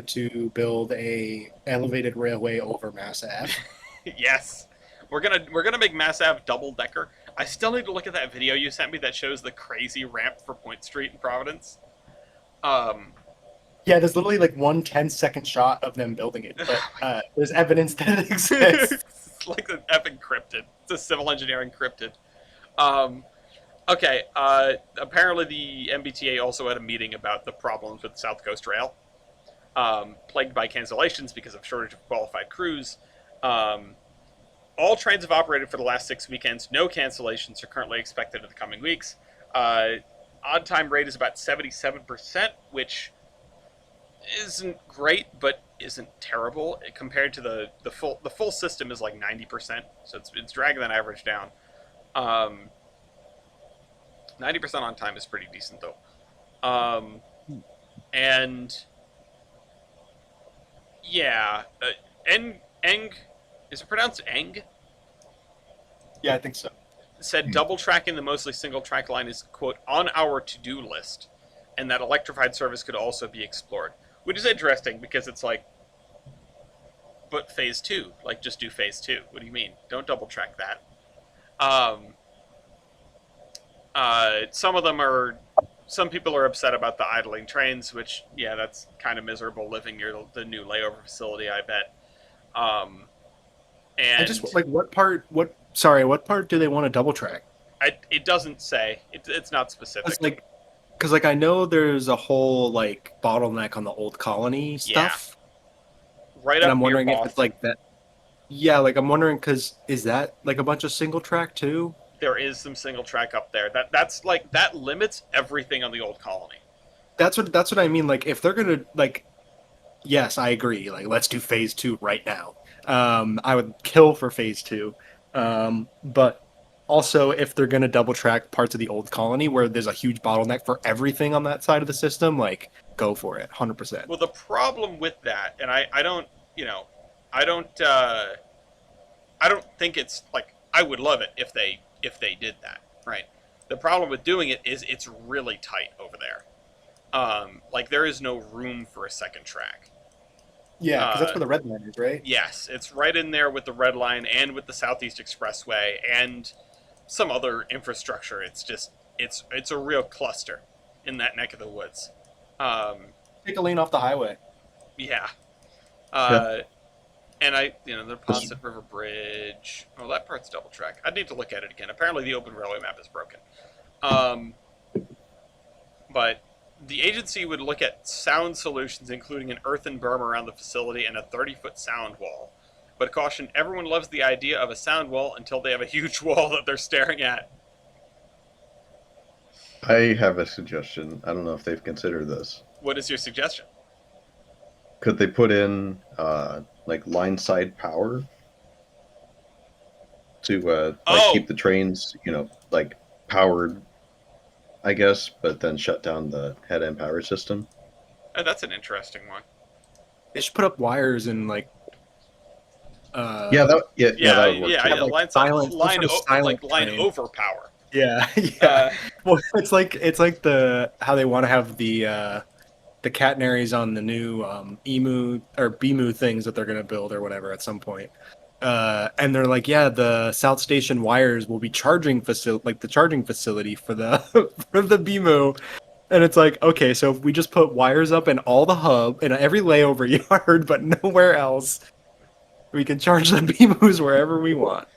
to build a elevated railway over Mass Ave. Yes, we're gonna make Mass Ave double decker. I still need to look at that video you sent me that shows the crazy ramp for Point Street in Providence. Yeah, there's literally like 1 10-second shot of them building it, but there's evidence that it exists. It's like an effing cryptid. It's a civil engineering cryptid. Okay. Apparently, the MBTA also had a meeting about the problems with South Coast Rail, plagued by cancellations because of shortage of qualified crews. All trains have operated for the last 6 weekends. No cancellations are currently expected in the coming weeks. Odd time rate is about 77%, which isn't great, but isn't terrible compared to the full system is like 90%, so it's dragging that average down. 90% on time is pretty decent though. And yeah, Eng, is it pronounced Eng? Yeah, I think so. Said double tracking the mostly single track line is, quote, on our to-do list, and that electrified service could also be explored. Which is interesting because it's like, but phase 2, like just do phase 2. What do you mean? Don't double track that. Some people are upset about the idling trains, which, yeah, that's kind of miserable living near the new layover facility, I bet. And I just like what part do they want to double track? It doesn't say. It's not specific. Because I know there's a whole like bottleneck on the old colony stuff. Yeah. Right and up I'm wondering near if it's like that. Yeah, like I'm wondering because is that like a bunch of single track too? There is some single track up there. That's like that limits everything on the old colony. That's what I mean. Like if they're gonna like, yes, I agree. Like let's do phase 2 right now. I would kill for phase 2, but also if they're gonna double track parts of the old colony where there's a huge bottleneck for everything on that side of the system, like go for it, 100%. Well, the problem with that, and I don't think it's like I would love it if they did that, right? The problem with doing it is it's really tight over there. Like there is no room for a second track. Yeah, because that's where the red line is, right? Yes, it's right in there with the red line and with the Southeast Expressway and some other infrastructure. It's just it's a real cluster in that neck of the woods. Take a lane off the highway. Yeah. And the Ponset River Bridge. Oh, that part's double track. I'd need to look at it again. Apparently the open railway map is broken. But the agency would look at sound solutions, including an earthen berm around the facility and a 30-foot sound wall. But caution, everyone loves the idea of a sound wall until they have a huge wall that they're staring at. I have a suggestion. I don't know if they've considered this. What is your suggestion? Could they put in like line side power to keep the trains, like powered, I guess, but then shut down the head end power system? Oh, that's an interesting one. They should put up wires and like. That would work too. like line silent- some sort of silent line train. over power. Yeah, yeah. Well, it's like the how they want to have the catenaries on the new emu or BMU things that they're gonna build or whatever at some point. And they're like, yeah, the South Station wires will be charging the charging facility for the for the BMU. And it's like, okay, so if we just put wires up in all the hub in every layover yard, but nowhere else, we can charge the BMUs wherever we want.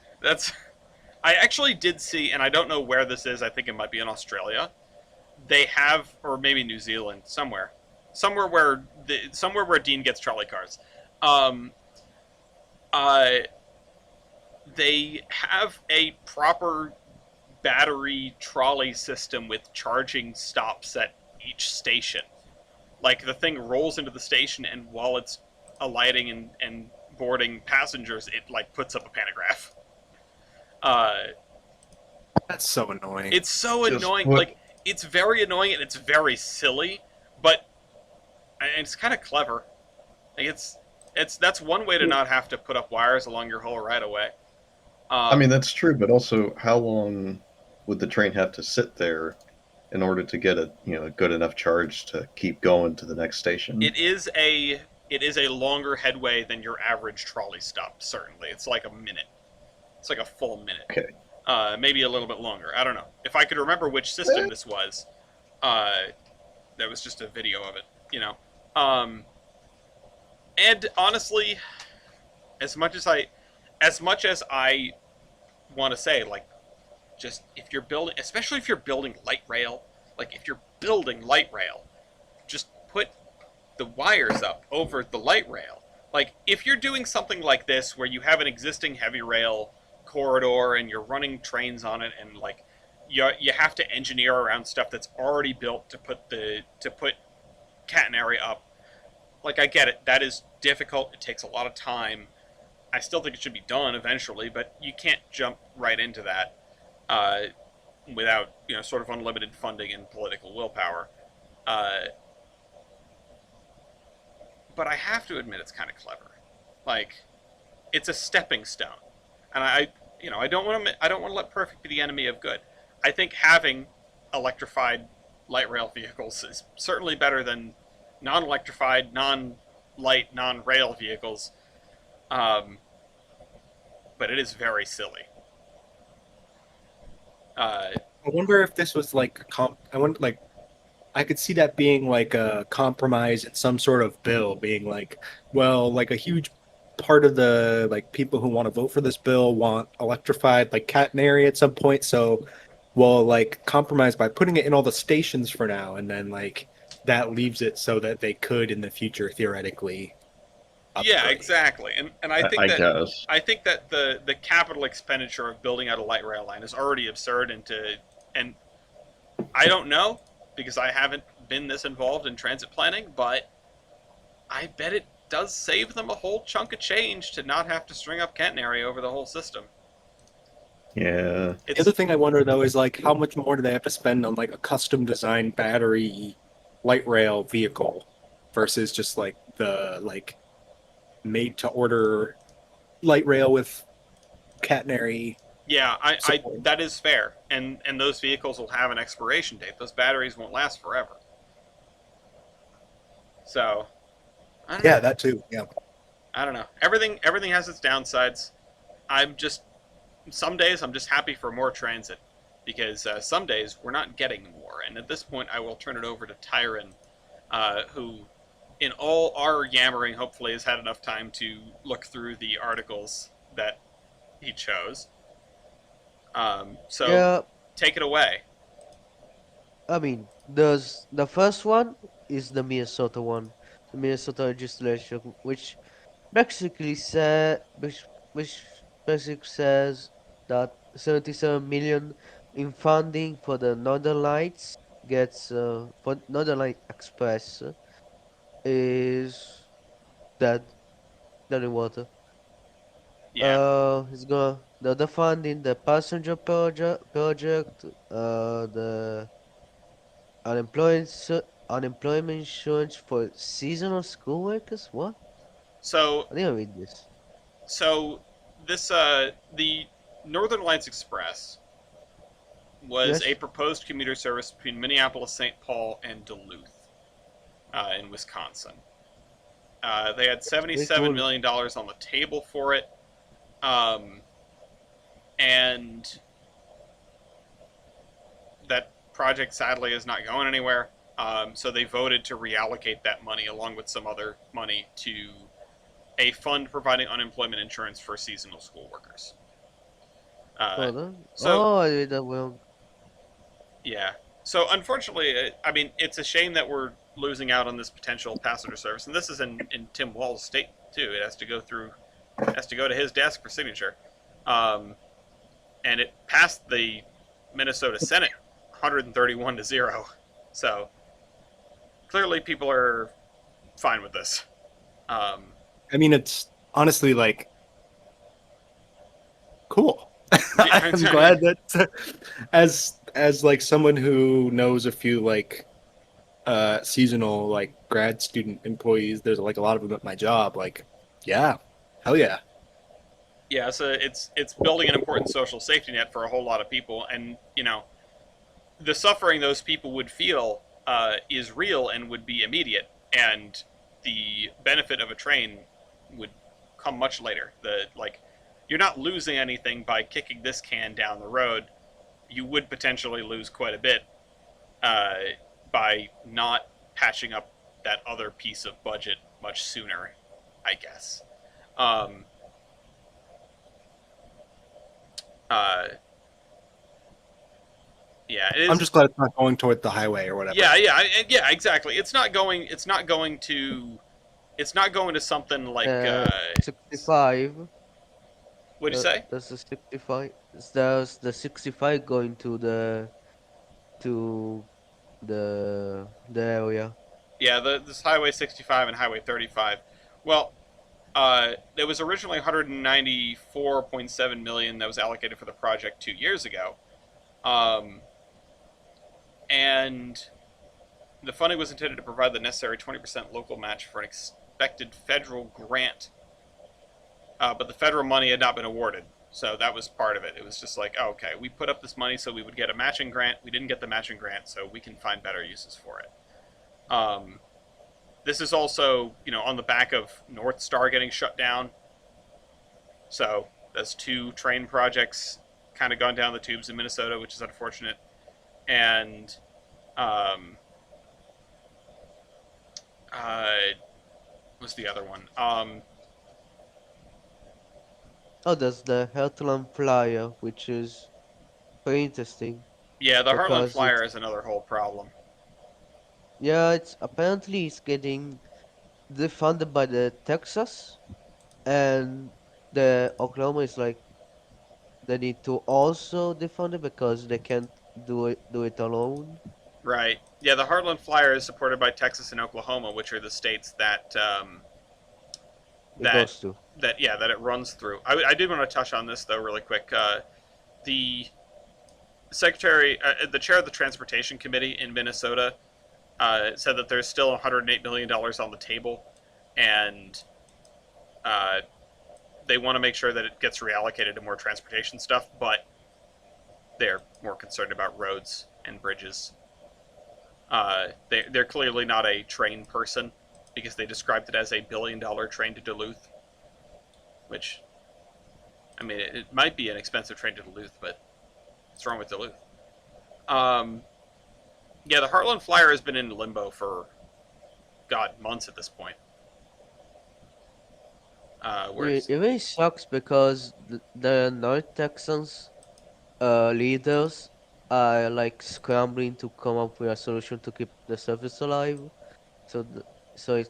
I actually did see, and I don't know where this is. I think it might be in Australia. They have, or maybe New Zealand, somewhere where Dean gets trolley cars. They have a proper battery trolley system with charging stops at each station. Like, the thing rolls into the station, and while it's alighting and boarding passengers, it like puts up a pantograph. That's so annoying. It's so annoying. Like, it's very annoying and it's very silly, but it's kind of clever. Like, that's one way to not have to put up wires along your whole right of way. I mean, that's true, but also, how long would the train have to sit there in order to get a good enough charge to keep going to the next station? It is a longer headway than your average trolley stop. Certainly, it's like a minute. It's like a full minute. Okay. Maybe a little bit longer. I don't know. If I could remember which system this was, that was just a video of it, And honestly, as much as I want to say, like, just if you're building, especially if you're building light rail, just put the wires up over the light rail. Like, if you're doing something like this where you have an existing heavy rail corridor and you're running trains on it, and like you have to engineer around stuff that's already built to put catenary up. Like, I get it. That is difficult. It takes a lot of time. I still think it should be done eventually, but you can't jump right into that without sort of unlimited funding and political willpower. But I have to admit it's kind of clever. Like, it's a stepping stone, and I don't want to let perfect be the enemy of good. I think having electrified light rail vehicles is certainly better than non-electrified, non-light, non-rail vehicles. But it is very silly. I wonder if this was like I could see that being like a compromise in some sort of bill, being like, well, like a huge part of the like people who want to vote for this bill want electrified like catenary at some point, so we'll like compromise by putting it in all the stations for now, and then like that leaves it so that they could in the future theoretically upgrade. Yeah, exactly. And I think I think that the capital expenditure of building out a light rail line is already absurd, and I don't know, because I haven't been this involved in transit planning, but I bet it does save them a whole chunk of change to not have to string up catenary over the whole system. Yeah. The other thing I wonder though is like how much more do they have to spend on like a custom designed battery light rail vehicle versus just like the like made to order light rail with catenary. Yeah, I that is fair, and those vehicles will have an expiration date. Those batteries won't last forever. So, I don't know. That too. Yeah, I don't know. Everything has its downsides. Some days I'm just happy for more transit, because some days we're not getting more. And at this point, I will turn it over to Tyron, who, in all our yammering, hopefully has had enough time to look through the articles that he chose. So Yeah, take it away. I mean, the first one is the Minnesota one, the Minnesota legislation, which basically says that 77 million in funding for the Northern Lights gets for Northern Light Express is dead, dead in water. Yeah. It's gonna the other funding the passenger project, the unemployment insurance for seasonal school workers. What? So I didn't read this. so this the Northern Lights Express was a Yes, proposed commuter service between Minneapolis, St. Paul, and Duluth in Wisconsin. They had pretty $77 cool. million on the table for it. Um, and that project sadly is not going anywhere. So they voted to reallocate that money along with some other money to a fund providing unemployment insurance for seasonal school workers. Uh, Hold on. so Oh, I read that wrong. yeah, so unfortunately, I mean, it's a shame that we're losing out on this potential passenger service, and this is in Tim Wall's state too. It has to go through, has to go to his desk for signature, um, and it passed the Minnesota Senate 131-0. So clearly, people are fine with this. Um, I mean, it's honestly like cool. I'm glad that as like someone who knows a few like seasonal like grad student employees, there's like a lot of them at my job. Like, yeah, hell yeah. yeah, so it's building an important social safety net for a whole lot of people, and the suffering those people would feel is real and would be immediate, and the benefit of a train would come much later. You're not losing anything by kicking this can down the road. You would potentially lose quite a bit uh, by not patching up that other piece of budget much sooner, I guess. Um, uh, yeah, it I'm is. just glad it's not going toward the highway or whatever. Yeah, exactly. It's not going. It's not going to. It's not going to something like. 65. What'd you say? Does the 65? Does the 65 going to the area? Yeah, this Highway 65 and Highway 35. Well, there was originally 194.7 million that was allocated for the project 2 years ago, um, and the funding was intended to provide the necessary 20% local match for an expected federal grant, but the federal money had not been awarded. So that was part of it. It was just like, oh, okay, we put up this money so we would get a matching grant. We didn't get the matching grant, so we can find better uses for it. This is also, on the back of North Star getting shut down. So those two train projects kind of gone down the tubes in Minnesota, which is unfortunate. And uh, what's the other one? Oh, there's the Heartland Flyer, which is very interesting Yeah, the Heartland because Flyer is another whole problem. it's apparently it's getting defunded by the Texas, and the Oklahoma is like they need to also defund it because they can't do it alone. Right. Yeah, the Heartland Flyer is supported by Texas and Oklahoma, which are the states that It that goes to. that it runs through. I did want to touch on this though, really quick. The the chair of the Transportation Committee in Minnesota, said that there's still $108 million on the table, and uh, they want to make sure that it gets reallocated to more transportation stuff, but they're more concerned about roads and bridges. They're clearly not a train person because they described it as a $1 billion train to Duluth, which, I mean, it might be an expensive train to Duluth, but what's wrong with Duluth? Yeah, the Heartland Flyer has been in limbo for, God, months at this point. It really sucks because the North Texans leaders are like scrambling to come up with a solution to keep the service alive. So so it's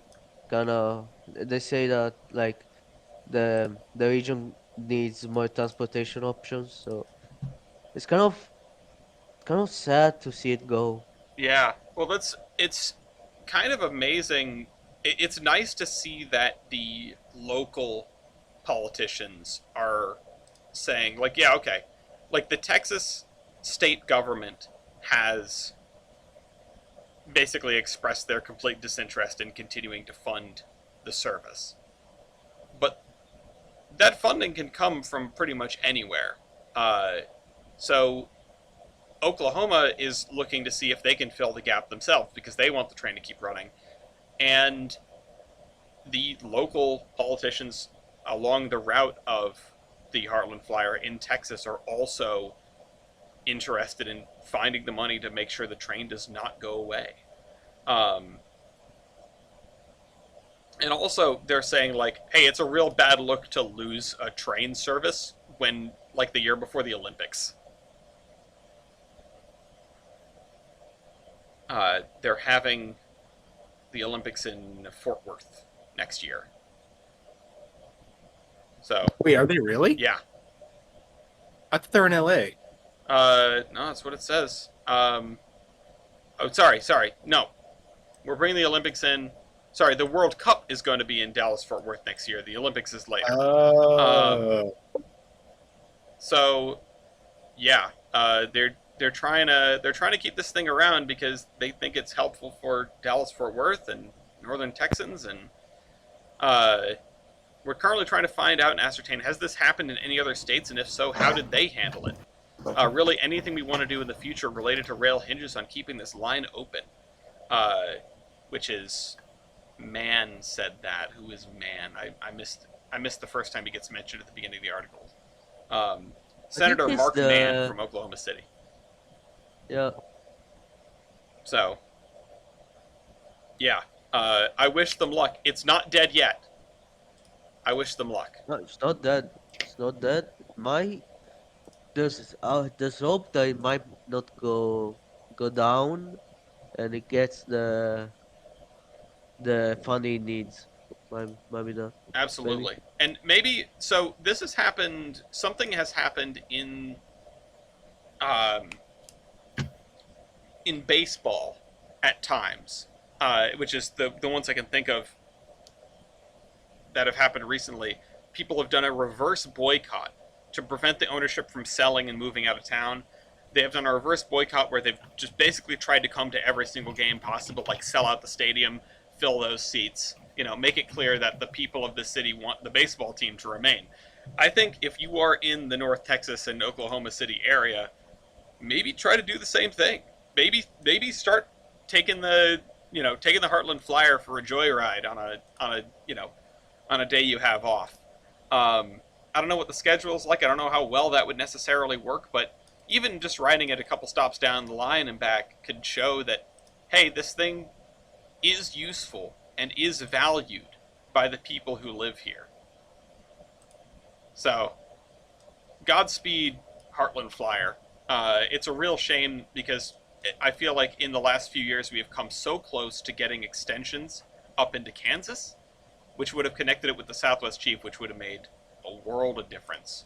kind of they say that like the region needs more transportation options. So it's kind of sad to see it go. Yeah. Well, it's kind of amazing. It's nice to see that the local politicians are saying, like, yeah, okay, like the Texas state government has basically expressed their complete disinterest in continuing to fund the service, but that funding can come from pretty much anywhere. So Oklahoma is looking to see if they can fill the gap themselves because they want the train to keep running. And the local politicians along the route of the Heartland Flyer in Texas are also interested in finding the money to make sure the train does not go away. Um, and also, they're saying, like, hey, it's a real bad look to lose a train service when, like, the year before the Olympics. They're having the Olympics in Fort Worth next year. So, Wait, are they really? yeah. I thought they were in LA. No, that's what it says. Oh, sorry. No. We're bringing the Olympics in. Sorry, the World Cup is going to be in Dallas Fort Worth next year. The Olympics is later. So, yeah, they're trying to keep this thing around because they think it's helpful for Dallas Fort Worth and Northern Texans, and we're currently trying to find out and ascertain, has this happened in any other states, and if so, how did they handle it? Really, anything we want to do in the future related to rail hinges on keeping this line open, which is Mann said that. Who is Mann? I missed the first time he gets mentioned at the beginning of the article. Senator it's Mark the- Mann from Oklahoma City. Yeah. So, yeah, I wish them luck. It's not dead yet. I wish them luck. No, it's not dead. It's not dead. There's hope that it might not go down, and it gets the funding it needs. Maybe not. Absolutely. And maybe, so this has happened, something has happened um, in baseball at times, which is the ones I can think of that have happened recently. People have done a reverse boycott to prevent the ownership from selling and moving out of town. They have done a reverse boycott where they've just basically tried to come to every single game possible, like sell out the stadium, fill those seats, make it clear that the people of the city want the baseball team to remain. I think if you are in the North Texas and Oklahoma City area, maybe try to do the same thing. Maybe start taking the Heartland Flyer for a joyride on a day you have off. I don't know what the schedule is like. I don't know how well that would necessarily work, but even just riding it a couple stops down the line and back could show that, hey, this thing is useful and is valued by the people who live here. So, Godspeed, Heartland Flyer. It's a real shame because I feel like in the last few years we have come so close to getting extensions up into Kansas, which would have connected it with the Southwest Chief, which would have made a world of difference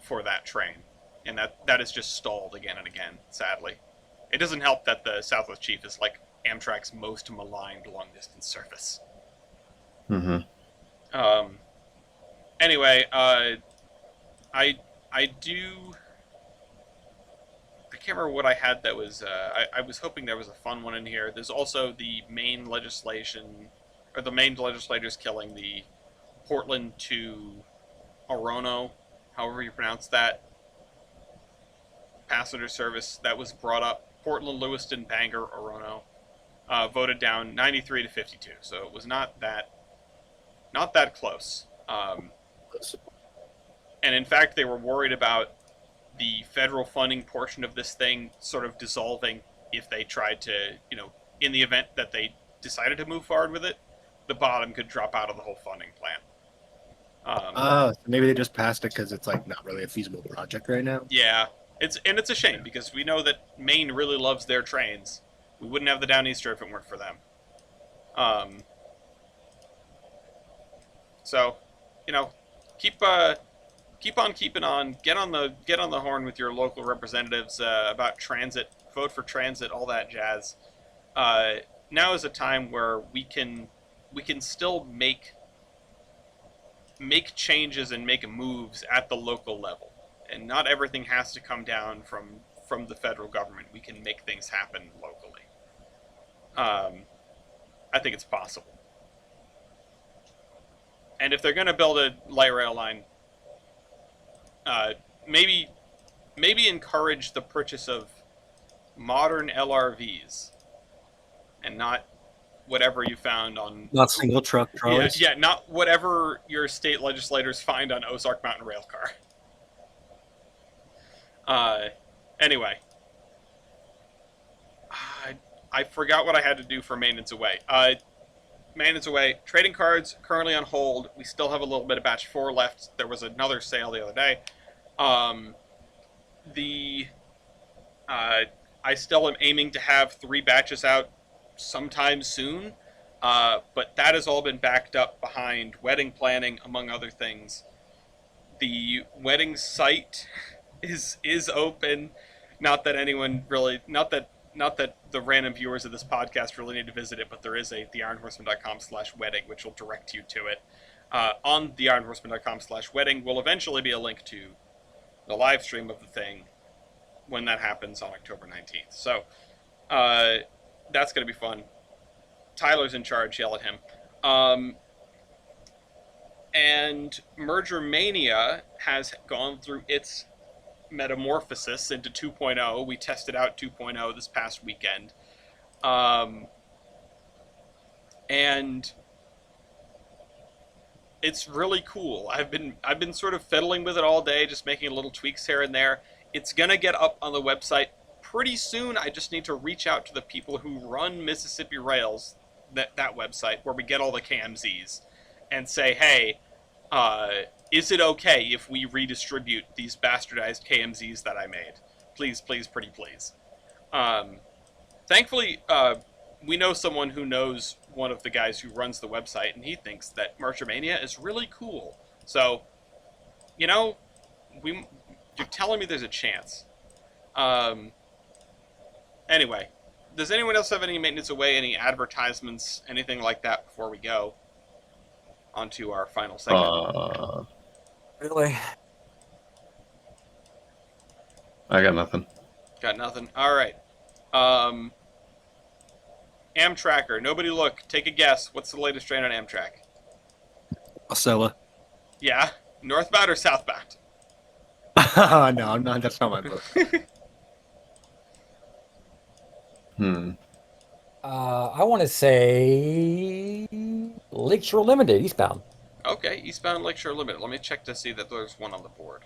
for that train. And that is just stalled again and again, sadly. It doesn't help that the Southwest Chief is like Amtrak's most maligned long-distance service. Mm-hmm. Anyway, I can't remember what I had that was... I was hoping there was a fun one in here. There's also the Maine legislation, or the Maine legislators killing the Portland to Orono, however you pronounce that, passenger service that was brought up. Portland, Lewiston, Bangor, Orono, voted down 93 to 52. So it was not that close. And in fact, they were worried about the federal funding portion of this thing sort of dissolving if they tried to, in the event that they decided to move forward with it, the bottom could drop out of the whole funding plan. Maybe they just passed it because it's like not really a feasible project right now. Yeah, It's a shame because we know that Maine really loves their trains. We wouldn't have the Downeaster if it weren't for them. So, you know, keep on keeping on. Get on the horn with your local representatives about transit. Vote for transit, all that jazz. Now is a time where we can still make changes and make moves at the local level, and not everything has to come down from the federal government. We can make things happen locally. I think it's possible. And if they're going to build a light rail line, maybe encourage the purchase of modern LRVs, and not whatever you found on... Not single truck trolleys. Yeah, not whatever your state legislators find on Ozark Mountain Railcar. Anyway. I forgot what I had to do for Maintenance Away. Maintenance Away, trading cards currently on hold. We still have a little bit of batch 4 left. There was another sale the other day. I still am aiming to have 3 batches out sometime soon, but that has all been backed up behind wedding planning, among other things. The wedding site is open. Not that anyone really, not that the random viewers of this podcast really need to visit it, but there is a theironhorseman.com/wedding, which will direct you to it. On theironhorseman.com/wedding will eventually be a link to the live stream of the thing when that happens on October 19th. So that's going to be fun. Tyler's in charge, yell at him. And Merger Mania has gone through its metamorphosis into 2.0. We tested out 2.0 this past weekend. And it's really cool. I've been sort of fiddling with it all day, just making little tweaks here and there. It's gonna get up on the website pretty soon. I just need to reach out to the people who run Mississippi Rails, that website where we get all the KMZs, and say, hey, is it okay if we redistribute these bastardized KMZs that I made? Please, please, pretty please. Thankfully, we know someone who knows one of the guys who runs the website, and he thinks that Merchamania is really cool. So, you know, you're telling me there's a chance. Anyway, does anyone else have any Maintenance Away, any advertisements, anything like that before we go on to our final segment? Really? I got nothing. Got nothing? Alright. Amtracker. Nobody look. Take a guess. What's the latest train on Amtrak? Acela. Yeah? Northbound or southbound? No, that's not my book. I want to say Lakeshore Limited, eastbound. Okay, eastbound Lakeshore Limited. Let me check to see that there's one on the board.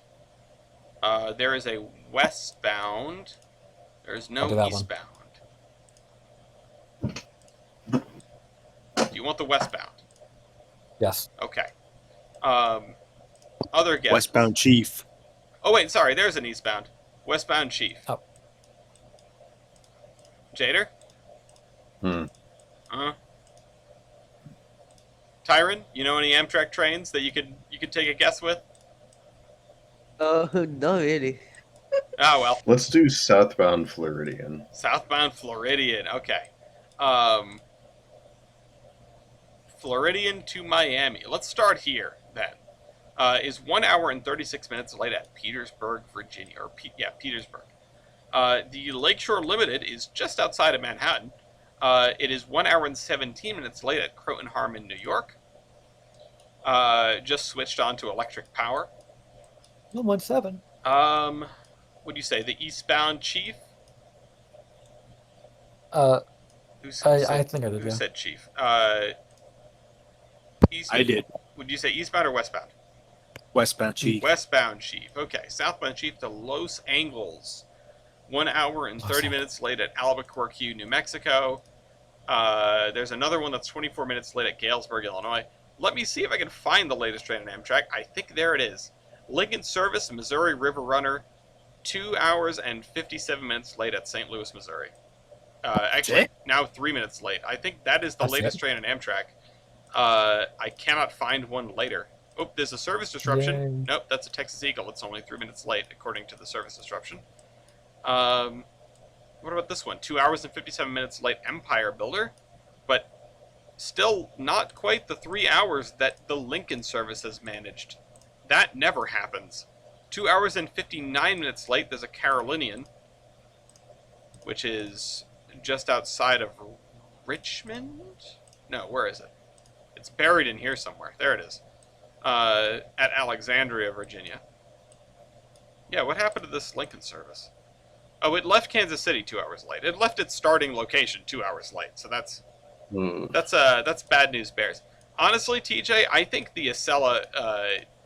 There is a westbound. There's no eastbound. You want the westbound? Yes. Okay. Other guesses? Westbound Chief. Oh, wait, sorry. There's an eastbound. Westbound Chief. Oh. Jader? Tyron, you know any Amtrak trains that you could take a guess with? No, really. Oh, well. Let's do southbound Floridian. Southbound Floridian. Okay. Floridian to Miami. Let's start here, then. Is 1 hour and 36 minutes late at Petersburg, Virginia. Petersburg. The Lakeshore Limited is just outside of Manhattan. It is 1 hour and 17 minutes late at Croton Harmon, New York. Just switched on to electric power. 117. Would you say the eastbound Chief? I think I did. Who Yeah. said Chief? I did. Would you say eastbound or westbound? Westbound Chief. Westbound Chief. Okay, southbound Chief to Los Angeles. 1 hour and 30 minutes late at Albuquerque, New Mexico. There's another one that's 24 minutes late at Galesburg, Illinois. Let me see if I can find the latest train on Amtrak. I think there it is. Lincoln Service, Missouri River Runner, 2 hours and 57 minutes late at St. Louis, Missouri. Actually, now 3 minutes late. I think that is the That's latest it? train on Amtrak. I cannot find one later. Oh, there's a service disruption. Yay. Nope, that's a Texas Eagle. It's only 3 minutes late, according to the service disruption. What about this one? 2 hours and 57 minutes late, Empire Builder. But still not quite the 3 hours that the Lincoln service has managed. That never happens. 2 hours and 59 minutes late, there's a Carolinian, which is just outside of Richmond? No, where is it? It's buried in here somewhere. There it is. At Alexandria, Virginia. Yeah, what happened to this Lincoln service? Oh, it left Kansas City 2 hours late. It left its starting location 2 hours late, so that's bad news bears. Honestly, TJ, I think the Acela,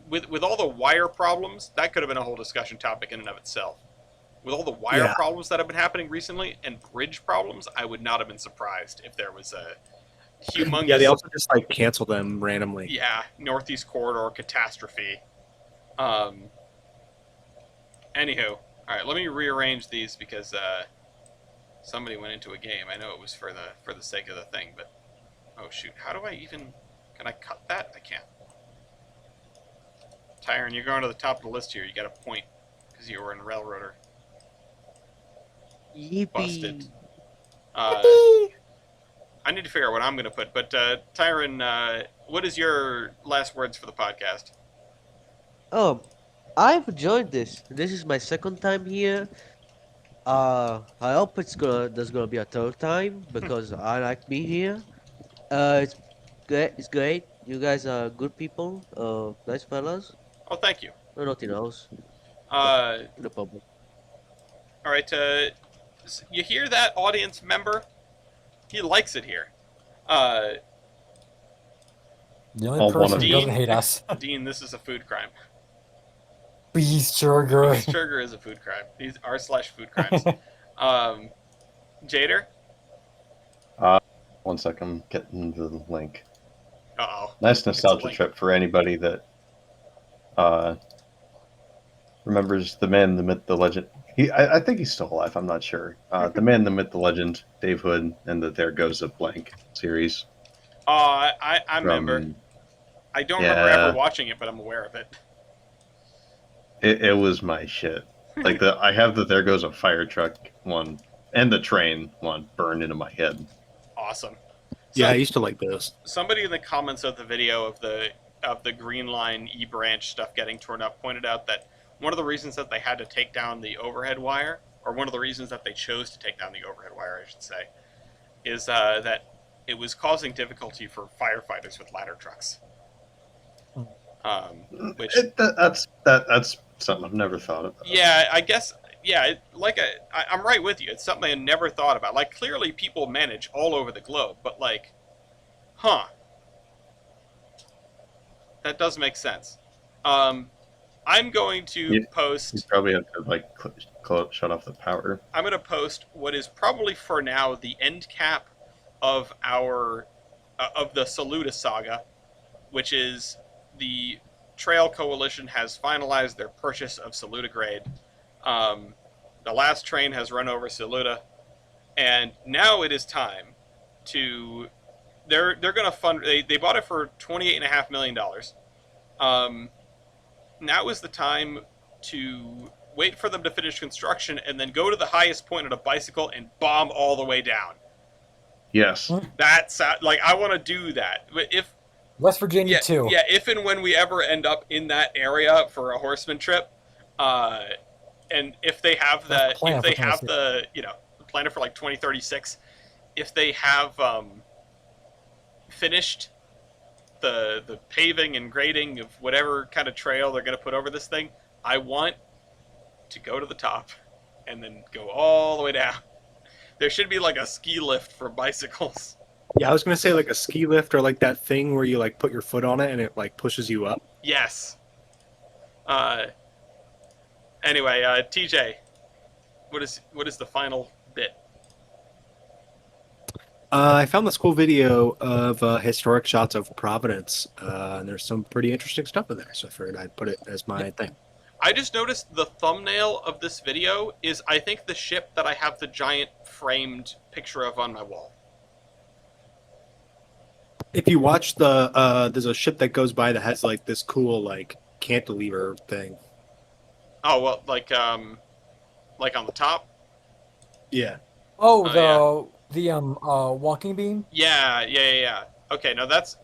with all the wire problems, that could have been a whole discussion topic in and of itself. With all the wire problems that have been happening recently and bridge problems, I would not have been surprised if there was a humongous... Yeah, they also just like cancel them randomly. Yeah, Northeast Corridor catastrophe. Anywho, all right, let me rearrange these because somebody went into a game. I know it was for the sake of the thing, but oh shoot, how do I even? Can I cut that? I can't. Tyron, you're going to the top of the list here. You got a point because you were in Railroader. Yippee. Busted. I need to figure out what I'm going to put, but Tyron, what is your last words for the podcast? Oh, I've enjoyed this. This is my second time here. I hope there's gonna be a third time because I like being here. It's great. It's great. You guys are good people. Nice fellas. Oh, thank you. No, nothing else. Uh, No problem. all right, you hear that, audience member? He likes it here. The only All one person of who you. doesn't hate us. Dean, this is a food crime. Beast sugar. Sugar is a food crime. These r/food crimes. Jader? 1 second, I'm getting the link. Uh-oh. Nice It's a nostalgia link. trip for anybody that remembers the man, the myth, the legend. I think he's still alive. I'm not sure. The man, the myth, the legend, Dave Hood, and the There Goes a Blank series. I remember. From- I don't remember ever watching it, but I'm aware of it. It was my shit. Like I have the There Goes a Fire Truck one and the train one burned into my head. Awesome. Yeah, I used to like those. Somebody in the comments of the video of the Green Line E-branch stuff getting torn up pointed out that one of the reasons that they had to take down the overhead wire, or one of the reasons that they chose to take down the overhead wire, I should say, is that it was causing difficulty for firefighters with ladder trucks. Which That's something I've never thought about. yeah, I guess yeah, I'm right with you. It's something I never thought about. Like clearly people manage all over the globe, but like, that does make sense. I'm going to post. You probably have to like shut off the power. I'm going to post what is probably for now the end cap of our of the Saluda saga, which is the Trail Coalition has finalized their purchase of Saluda grade. The last train has run over Saluda, and now it is time to. They're going to fund. They bought it for $28.5 million. Now is the time to wait for them to finish construction and then go to the highest point on a bicycle and bomb all the way down. Yes. That's like I want to do that. But if West Virginia too. Yeah, if and when we ever end up in that area for a horseman trip, and if they have the plan for like 2036, if they have finished the paving and grading of whatever kind of trail they're going to put over this thing, I want to go to the top and then go all the way down. There should be like a ski lift for bicycles. Yeah, I was gonna say like a ski lift or like that thing where you like put your foot on it and it like pushes you up. Yes. Anyway, TJ, what is the final bit? I found this cool video of historic shots of Providence, and there's some pretty interesting stuff in there. So I figured I'd put it as my thing. I just noticed the thumbnail of this video is, I think, the ship that I have the giant framed picture of on my wall. If you watch the there's a ship that goes by that has like this cool like cantilever thing. Oh, well, like on the top? Yeah. Oh, Oh, the walking beam. Yeah. Okay, no, that's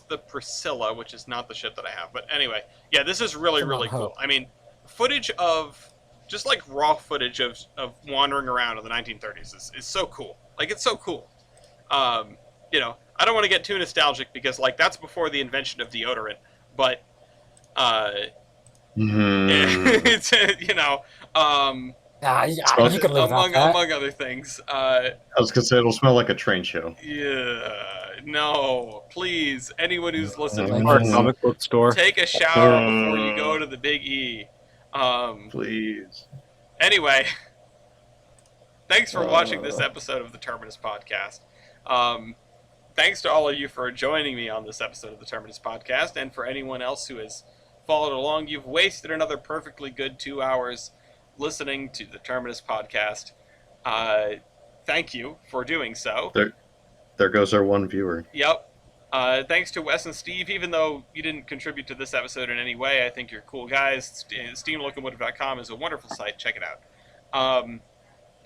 the Priscilla, which is not the ship that I have. But anyway, yeah, this is really, Come on, really cool. Hope. I mean, footage of, just like raw footage of wandering around in the 1930s is so cool. Like, it's so cool. You know, I don't want to get too nostalgic because, like, that's before the invention of deodorant. But, it's, you know, Yeah, you can live without that. among other things. I was gonna say it'll smell like a train show. Yeah, no, please, anyone who's listening, Thank Or a you. comic book store. take a shower before you go to the Big E. Please. Anyway, thanks for watching this episode of the Terminus Podcast. Thanks to all of you for joining me on this episode of the Terminus Podcast, and for anyone else who has followed along. You've wasted another perfectly good 2 hours listening to the Terminus Podcast. Thank you for doing so. There goes our one viewer. Yep. Thanks to Wes and Steve. Even though you didn't contribute to this episode in any way, I think you're cool guys. SteamLocomotive.com is a wonderful site. Check it out.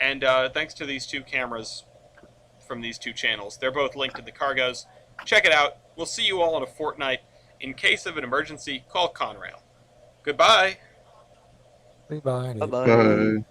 And thanks to these two cameras from these two channels. They're both linked in the cargoes. Check it out. We'll see you all in a fortnight. In case of an emergency, call Conrail. Goodbye. Goodbye. Bye bye. Bye.